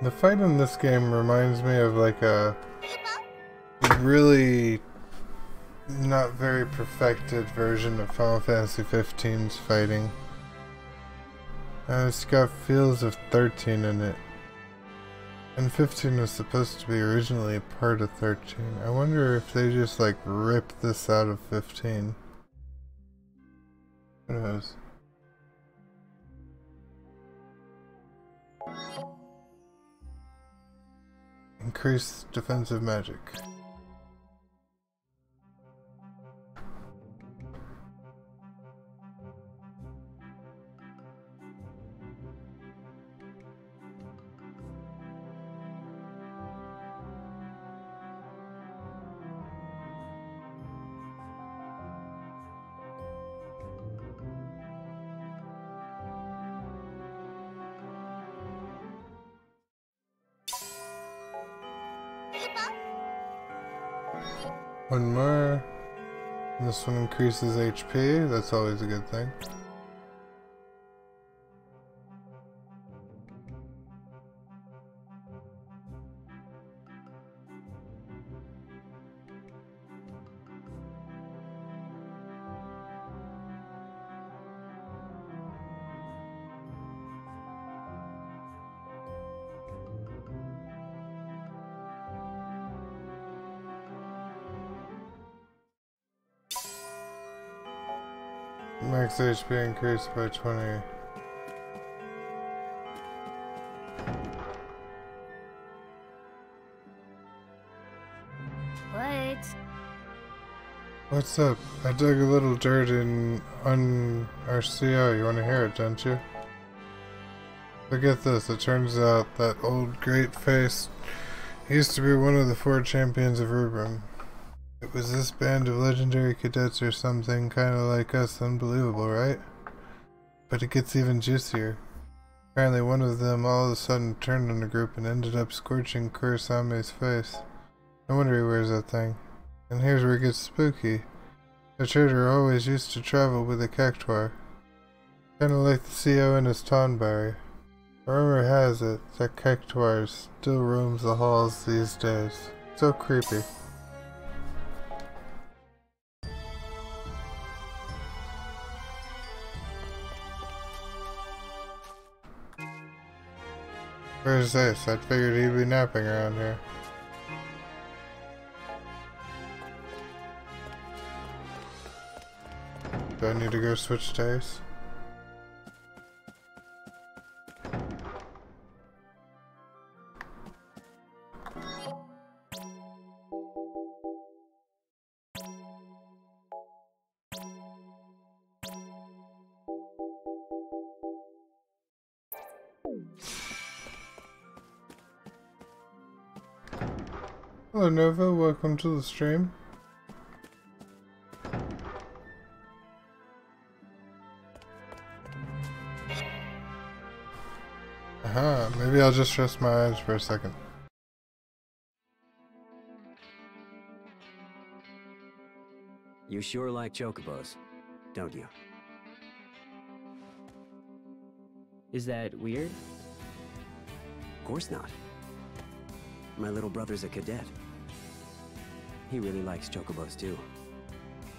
The fight in this game reminds me of like a really not very perfected version of Final Fantasy 15's fighting. It's got feels of 13 in it. And 15 was supposed to be originally a part of 13. I wonder if they just like ripped this out of 15. Who knows? Increase defensive magic. One more. This one increases HP, that's always a good thing. Max HP increased by 20. What? What's up? I dug a little dirt on our CO. You want to hear it, don't you? Look at this. It turns out that old great face used to be one of the 4 champions of Rubrum. It was this band of legendary cadets or something, kind of like us. Unbelievable, right? But it gets even juicier. Apparently one of them all of a sudden turned on the group and ended up scorching Kurisame's face. No wonder he wears that thing. And here's where it gets spooky. The traitor always used to travel with a cactuar. Kinda like the CO in his Tonberry. Rumor has it that cactuar still roams the halls these days. So creepy. Where's Ace? I figured he'd be napping around here. Do I need to go switch to Ace? Hello Nova, welcome to the stream. Maybe I'll just rest my eyes for a second. You sure like chocobos, don't you? Is that weird? Of course not. My little brother's a cadet. He really likes chocobos too.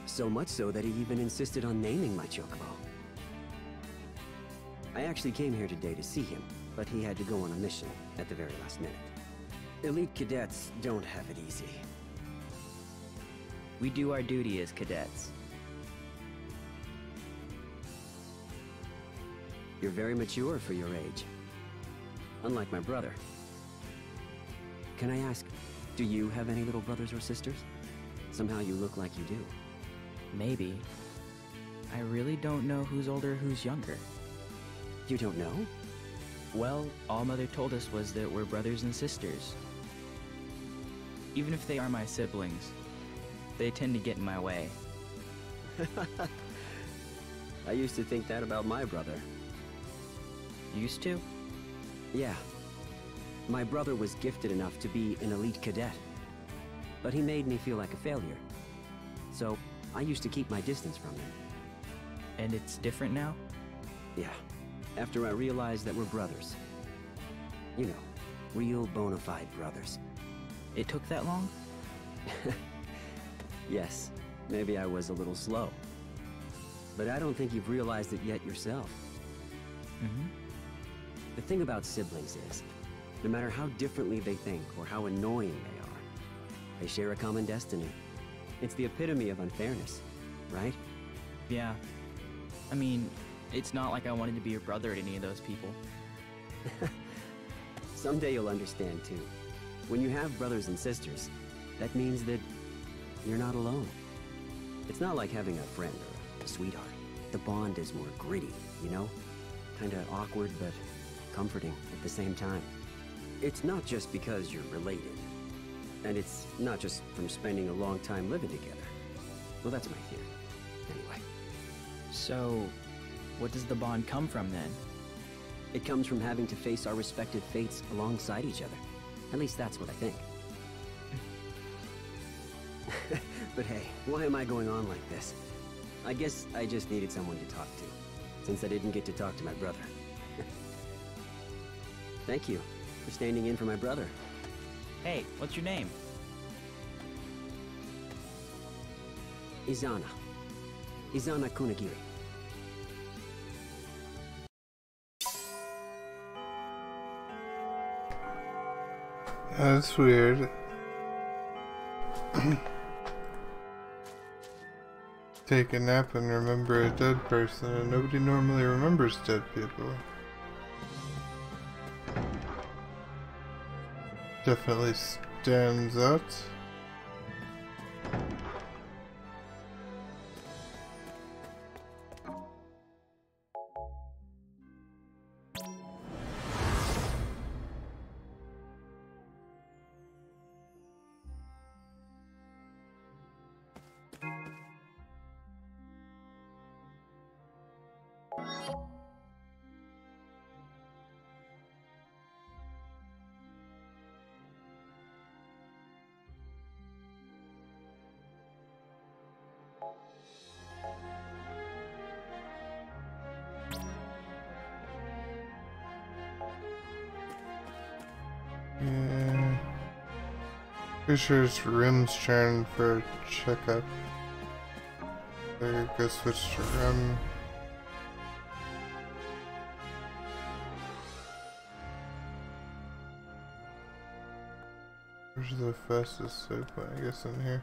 So much so that he even insisted on naming my chocobo. I actually came here today to see him, but he had to go on a mission at the very last minute. Elite cadets don't have it easy. We do our duty as cadets. You're very mature for your age. Unlike my brother. Can I ask, do you have any little brothers or sisters? Somehow you look like you do. Maybe. I really don't know who's older, who's younger. You don't know? Well, all Mother told us was that we're brothers and sisters. Even if they are my siblings, they tend to get in my way. I used to think that about my brother. Used to? Yeah. My brother was gifted enough to be an elite cadet. But he made me feel like a failure. So, I used to keep my distance from him. And it's different now? Yeah. After I realized that we're brothers. You know, real bona fide brothers. It took that long? Yes, maybe I was a little slow. But I don't think you've realized it yet yourself. Mm-hmm. The thing about siblings is, no matter how differently they think or how annoying they are, they share a common destiny. It's the epitome of unfairness, right? Yeah. I mean, it's not like I wanted to be a brother to any of those people. Someday you'll understand too. When you have brothers and sisters, that means that you're not alone. It's not like having a friend or a sweetheart. The bond is more gritty, you know? Kinda awkward, but comforting at the same time. It's not just because you're related. And it's not just from spending a long time living together. Well, that's my theory. Anyway. So, what does the bond come from then? It comes from having to face our respective fates alongside each other. At least that's what I think. But hey, why am I going on like this? I guess I just needed someone to talk to, since I didn't get to talk to my brother. Thank you for standing in for my brother. Hey, what's your name? Izana. Izana Kunagiri. That's weird. Take a nap and remember a dead person, and nobody normally remembers dead people. Definitely stands out. Pretty sure it's Rim's turn for a checkup. There you go, switch to Rim. Where's the fastest soap? I guess in here.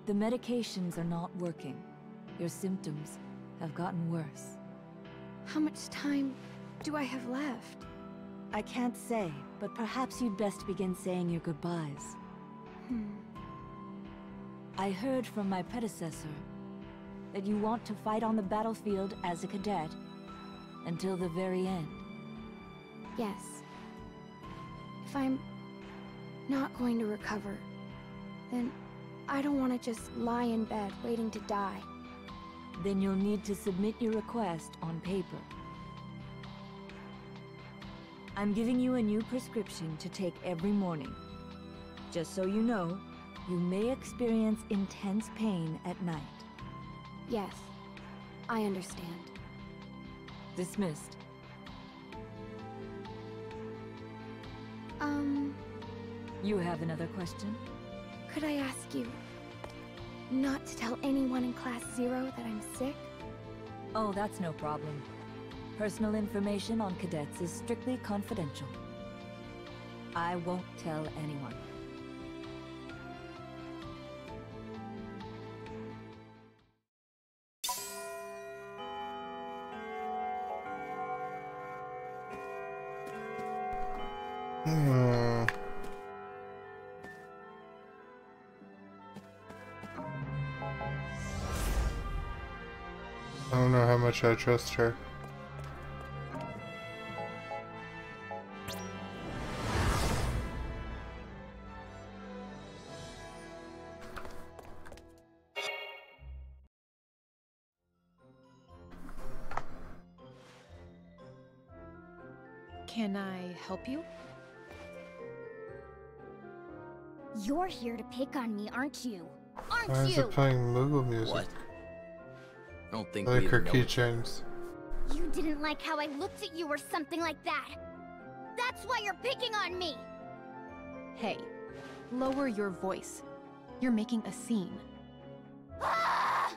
The medications are not working. Your symptoms have gotten worse. How much time do I have left? I can't say, but perhaps you'd best begin saying your goodbyes. I heard from my predecessor that you want to fight on the battlefield as a cadet until the very end. Yes. If I'm not going to recover, then I don't want to just lie in bed waiting to die. Then you'll need to submit your request on paper. I'm giving you a new prescription to take every morning. Just so you know, you may experience intense pain at night. Yes, I understand. Dismissed. You have another question? Could I ask you not to tell anyone in Class 0 that I'm sick? Oh, that's no problem. Personal information on cadets is strictly confidential. I won't tell anyone. I don't know how much I trust her. Can I help you? You're here to pick on me, aren't you? Aren't Why is you? it playing Moogle music? What? I don't think I like we her even know. keychains. You didn't like how I looked at you or something like that. That's why you're picking on me. Hey, lower your voice. You're making a scene. Ah!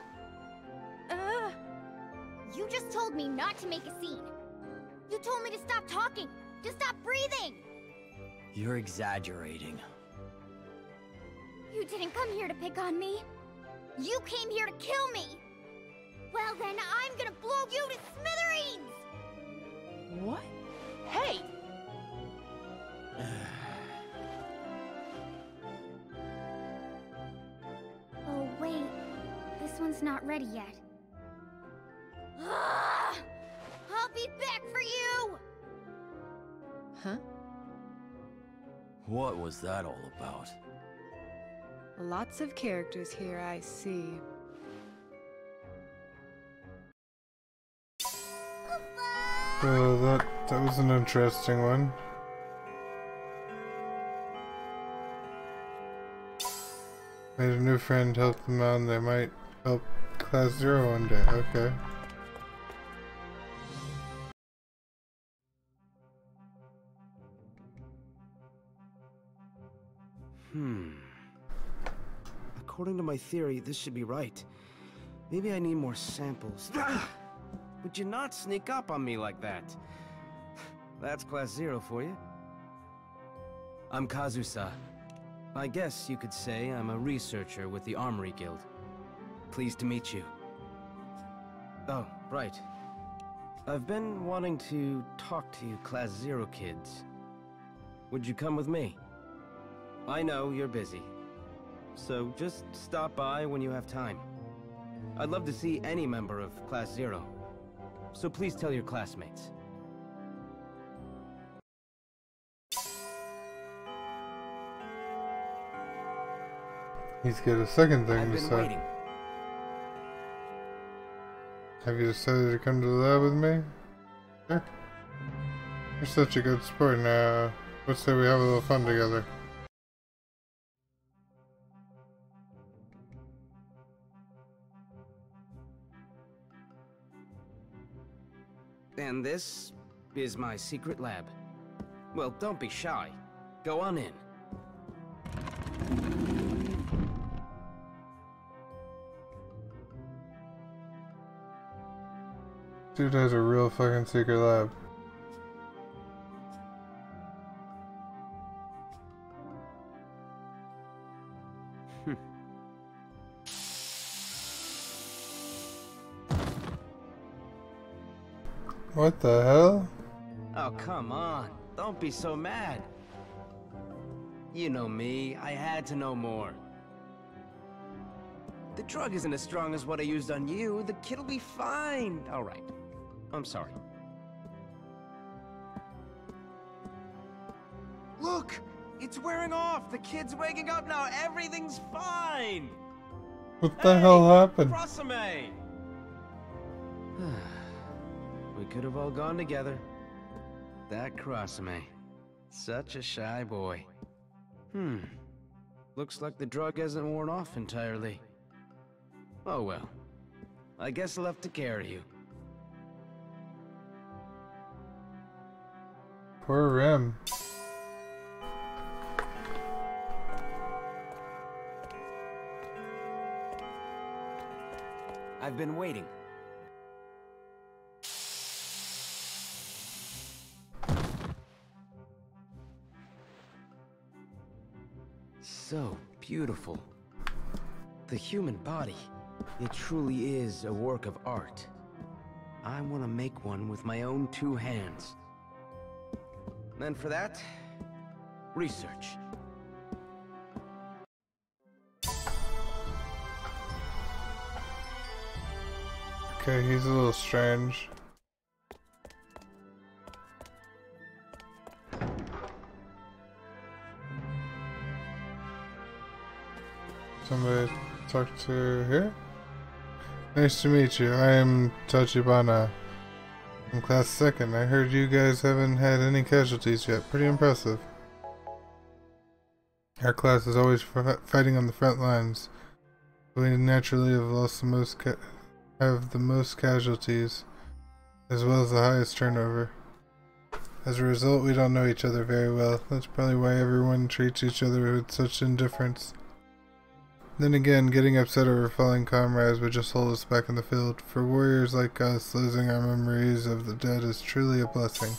You just told me not to make a scene. You told me to stop talking, to stop breathing. You're exaggerating. You didn't come here to pick on me. You came here to kill me. Well then, I'm gonna blow you to smithereens! What? Hey! Oh wait, this one's not ready yet. Ah! I'll be back for you! Huh? What was that all about? Lots of characters here, I see. Oh, that was an interesting one. Made a new friend, help them out, and they might help Class 0 one day. Okay. According to my theory, this should be right. Maybe I need more samples. Would you not sneak up on me like that? That's Class 0 for you. I'm Kazusa. I guess you could say I'm a researcher with the Armory Guild. Pleased to meet you. Oh, right. I've been wanting to talk to you Class 0 kids. Would you come with me? I know you're busy, so just stop by when you have time. I'd love to see any member of Class 0, so please tell your classmates. He's got a second thing I've to been say. waiting. Have you decided to come to the lab with me? Sure. You're such a good sport now. Let's say we have a little fun together. And this is my secret lab. Well, don't be shy. Go on in. Dude has a real fucking secret lab. What the hell? Oh, come on. Don't be so mad. You know me. I had to know more. The drug isn't as strong as what I used on you. The kid'll be fine. All right. I'm sorry. Look! It's wearing off! The kid's waking up now! Everything's fine! What the hell happened? Crossame! We could have all gone together. That Crossame. Such a shy boy. Looks like the drug hasn't worn off entirely. Oh well. I guess I'll have to carry you. Poor Rem. I've been waiting. So beautiful. The human body. It truly is a work of art. I want to make one with my own 2 hands. And for that, research. Okay, he's a little strange. Somebody talk to here? Nice to meet you. I am Tachibana. I'm class 2nd. I heard you guys haven't had any casualties yet. Pretty impressive. Our class is always fighting on the front lines. We naturally have lost the most have the most casualties, as well as the highest turnover. As a result, we don't know each other very well. That's probably why everyone treats each other with such indifference. Then again, getting upset over falling comrades would just hold us back in the field. For warriors like us, losing our memories of the dead is truly a blessing.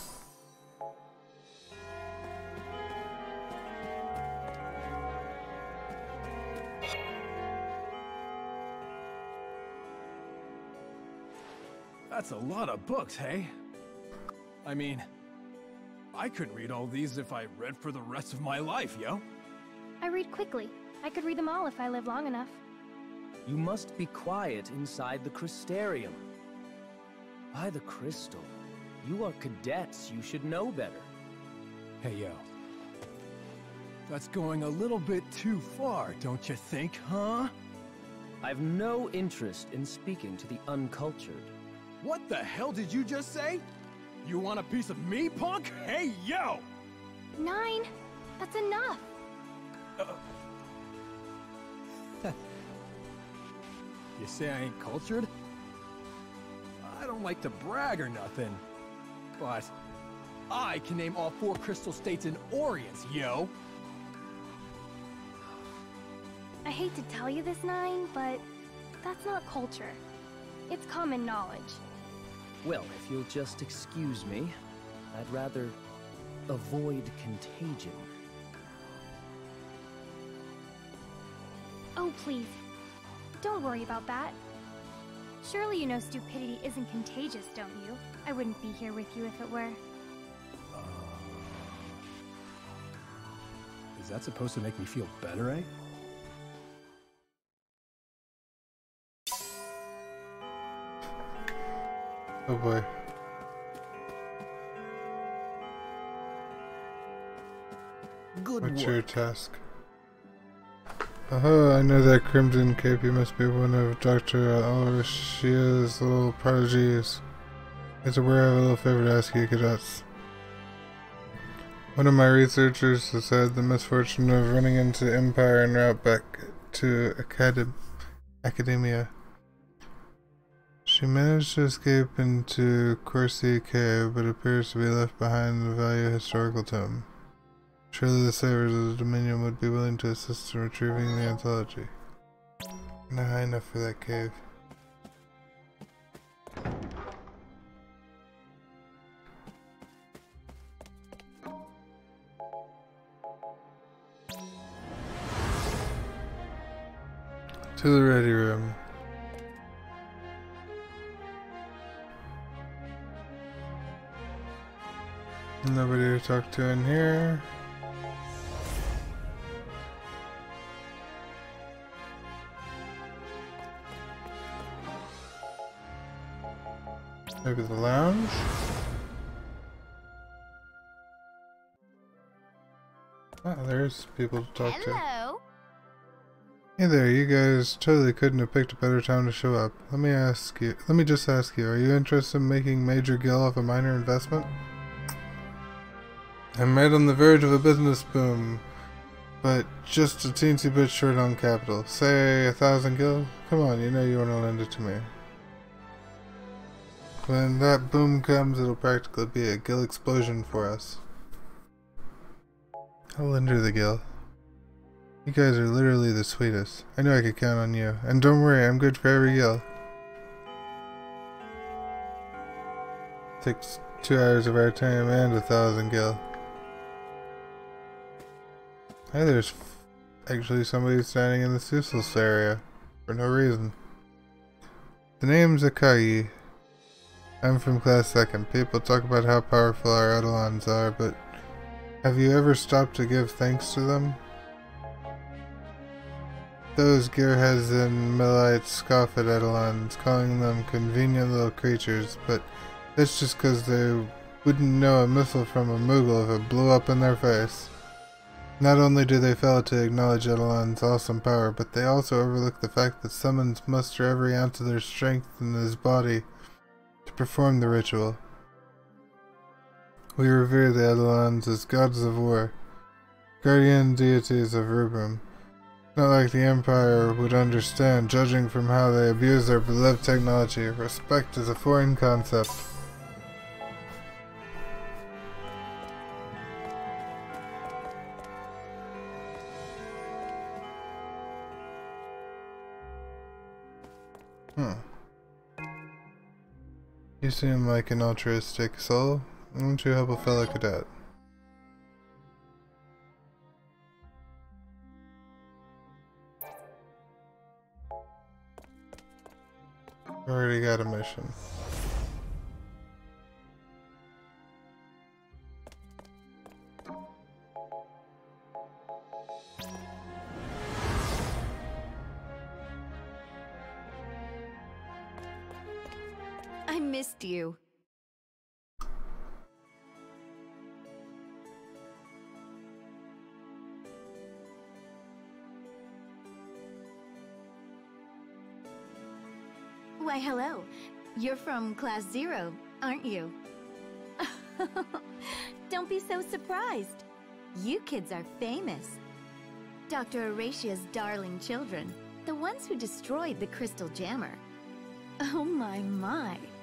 That's a lot of books, hey? I mean, I couldn't read all these if I read for the rest of my life, yo. I read quickly. I could read them all if I live long enough. You must be quiet inside the Crystarium. By the crystal. You are cadets. You should know better. Hey, yo. That's going a little bit too far, don't you think, huh? I've no interest in speaking to the uncultured. What the hell did you just say? You want a piece of me, punk? Hey, yo! 9! That's enough! You say I ain't cultured? I don't like to brag or nothing, but I can name all 4 crystal states in Orients, yo! I hate to tell you this, 9, but that's not culture. It's common knowledge. Well, if you'll just excuse me, I'd rather avoid contagion. Oh, please. Don't worry about that. Surely you know stupidity isn't contagious, don't you? I wouldn't be here with you if it were. Is that supposed to make me feel better, eh? Oh boy. Good What's work. your task? Oh, I know that crimson cape. You must be one of Dr. Alrishia's little prodigies. It's aware I have a little favor to ask you, cadets. One of my researchers has had the misfortune of running into Empire en route back to Academia. She managed to escape into Corsi Cave, but appears to be left behind in the Value Historical Tome. Surely the Savers of the Dominion would be willing to assist in retrieving the anthology. Not high enough for that cave. To the ready room. Nobody to talk to in here. Maybe the lounge? Ah, there's people to talk to. Hello. Hey there, you guys totally couldn't have picked a better time to show up. Let me just ask you, are you interested in making Major Gill off a minor investment? I'm right on the verge of a business boom, but just a teensy bit short on capital. Say 1,000 gil? Come on, you know you want to lend it to me. When that boom comes, it'll practically be a gil explosion for us. I'll lend her the gil. You guys are literally the sweetest. I know I could count on you. And don't worry, I'm good for every gil. Takes 2 hours of our time and 1,000 gil. Hey, there's actually somebody standing in the useless area. For no reason. The name's Akai. I'm from class 2nd. People talk about how powerful our Eidolons are, but have you ever stopped to give thanks to them? Those gearheads and millites scoff at Eidolons, calling them convenient little creatures, but that's just because they wouldn't know a missile from a Moogle if it blew up in their face. Not only do they fail to acknowledge Eidolon's awesome power, but they also overlook the fact that summons muster every ounce of their strength in his body to perform the ritual. We revere the Eidolons as gods of war, guardian deities of Rubrum. Not like the Empire would understand, judging from how they abuse their beloved technology. Respect is a foreign concept. You seem like an altruistic soul. Why don't you help a fellow cadet? Already got a mission. I missed you. Why, hello. You're from Class 0, aren't you? Don't be so surprised. You kids are famous. Dr. Horatia's darling children, the ones who destroyed the Crystal Jammer. Oh my,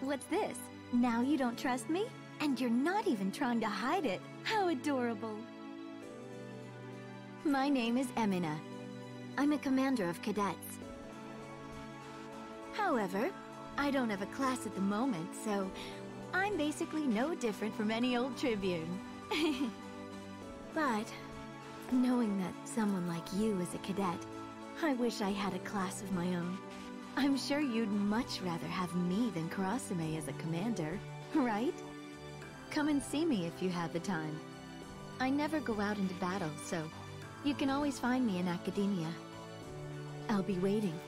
what's this? Now you don't trust me? And you're not even trying to hide it. How adorable. My name is Emina. I'm a commander of cadets. However, I don't have a class at the moment, so I'm basically no different from any old Tribune. But, knowing that someone like you is a cadet, I wish I had a class of my own. I'm sure you'd much rather have me than Karasume as a commander, right? Come and see me if you have the time. I never go out into battle, so you can always find me in Academia. I'll be waiting.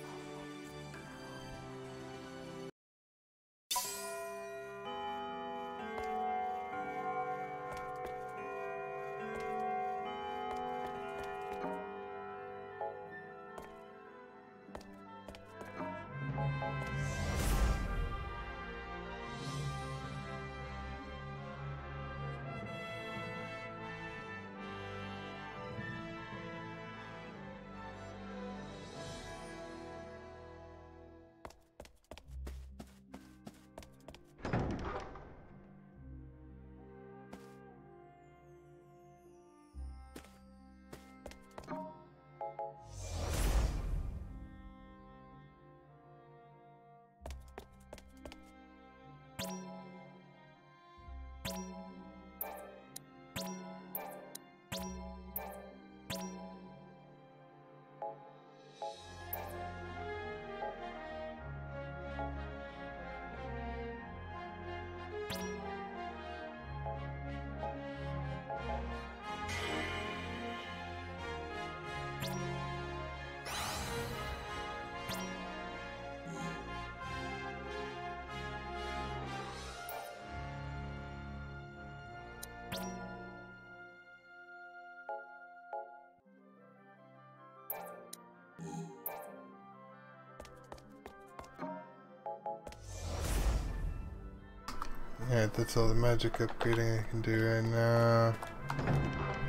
Alright, that's all the magic upgrading I can do right now.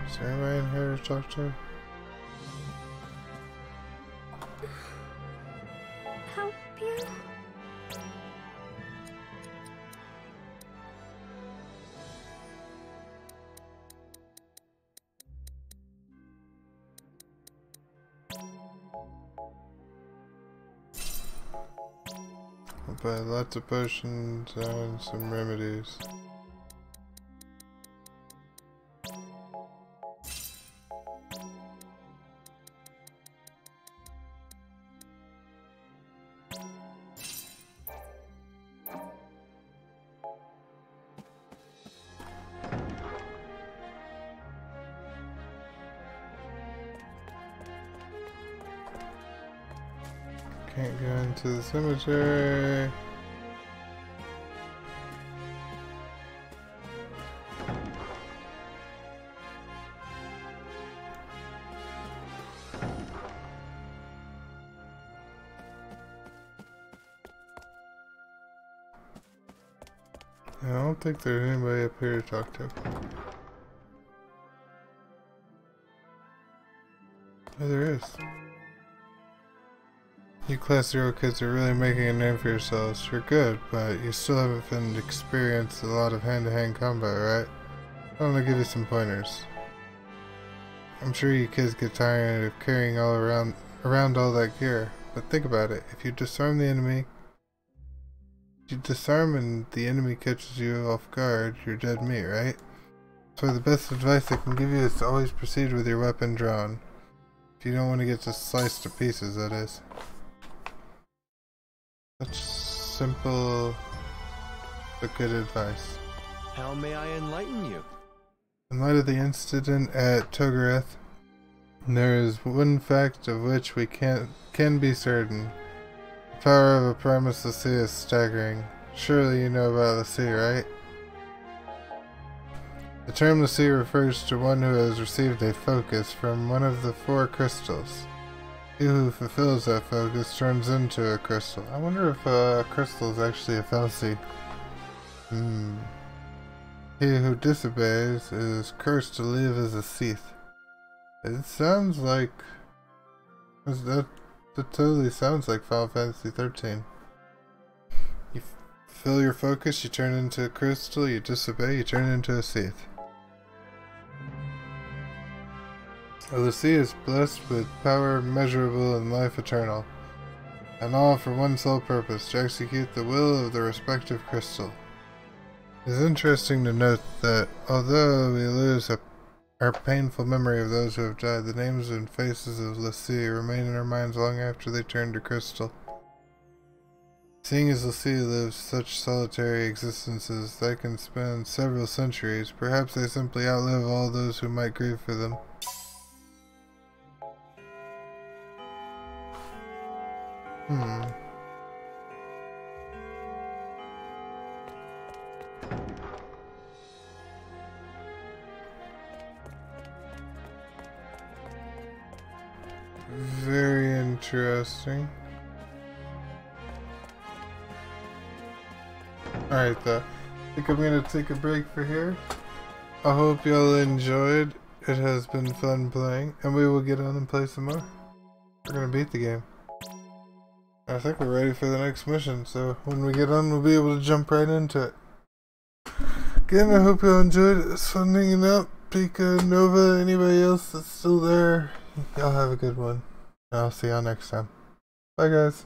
Is there anybody in here to talk to? Help you? I'll buy lots of potions and some remedies. Can't go into the cemetery. I don't think there's anybody up here to talk to. Oh, there is. You Class 0 kids are really making a name for yourselves. You're good, but you still haven't experienced a lot of hand-to-hand combat, right? I want to give you some pointers. I'm sure you kids get tired of carrying all around all that gear, but think about it. If you disarm the enemy, and the enemy catches you off guard, you're dead meat, right? So the best advice I can give you is to always proceed with your weapon drawn. If you don't want to get just sliced to pieces, that is. Such simple but good advice. How may I enlighten you? In light of the incident at Togareth, there is one fact of which we can be certain. The power of a Primus Lassie is staggering. Surely you know about Lassie, right? The term Lassie refers to one who has received a focus from one of the 4 crystals. He who fulfills that focus turns into a crystal. I wonder if a crystal is actually a fallacy. He who disobeys is cursed to live as a Sith. It sounds like... That totally sounds like Final Fantasy 13. You fulfill your focus, you turn into a crystal. You disobey, you turn into a Sith. A Lassie is blessed with power measurable and life eternal, and all for one sole purpose, to execute the will of the respective crystal. It is interesting to note that, although we lose our painful memory of those who have died, the names and faces of Lassie remain in our minds long after they turn to crystal. Seeing as Lassie lives such solitary existences that can span several centuries, perhaps they simply outlive all those who might grieve for them. Very interesting. Alright though, I think I'm gonna take a break for here. I hope y'all enjoyed. It has been fun playing, and we will get on and play some more. We're gonna beat the game. I think we're ready for the next mission, so when we get on, we'll be able to jump right into it. Again, I hope y'all enjoyed it. It's fun hanging out. Pika, Nova, anybody else that's still there, y'all have a good one. I'll see y'all next time. Bye, guys.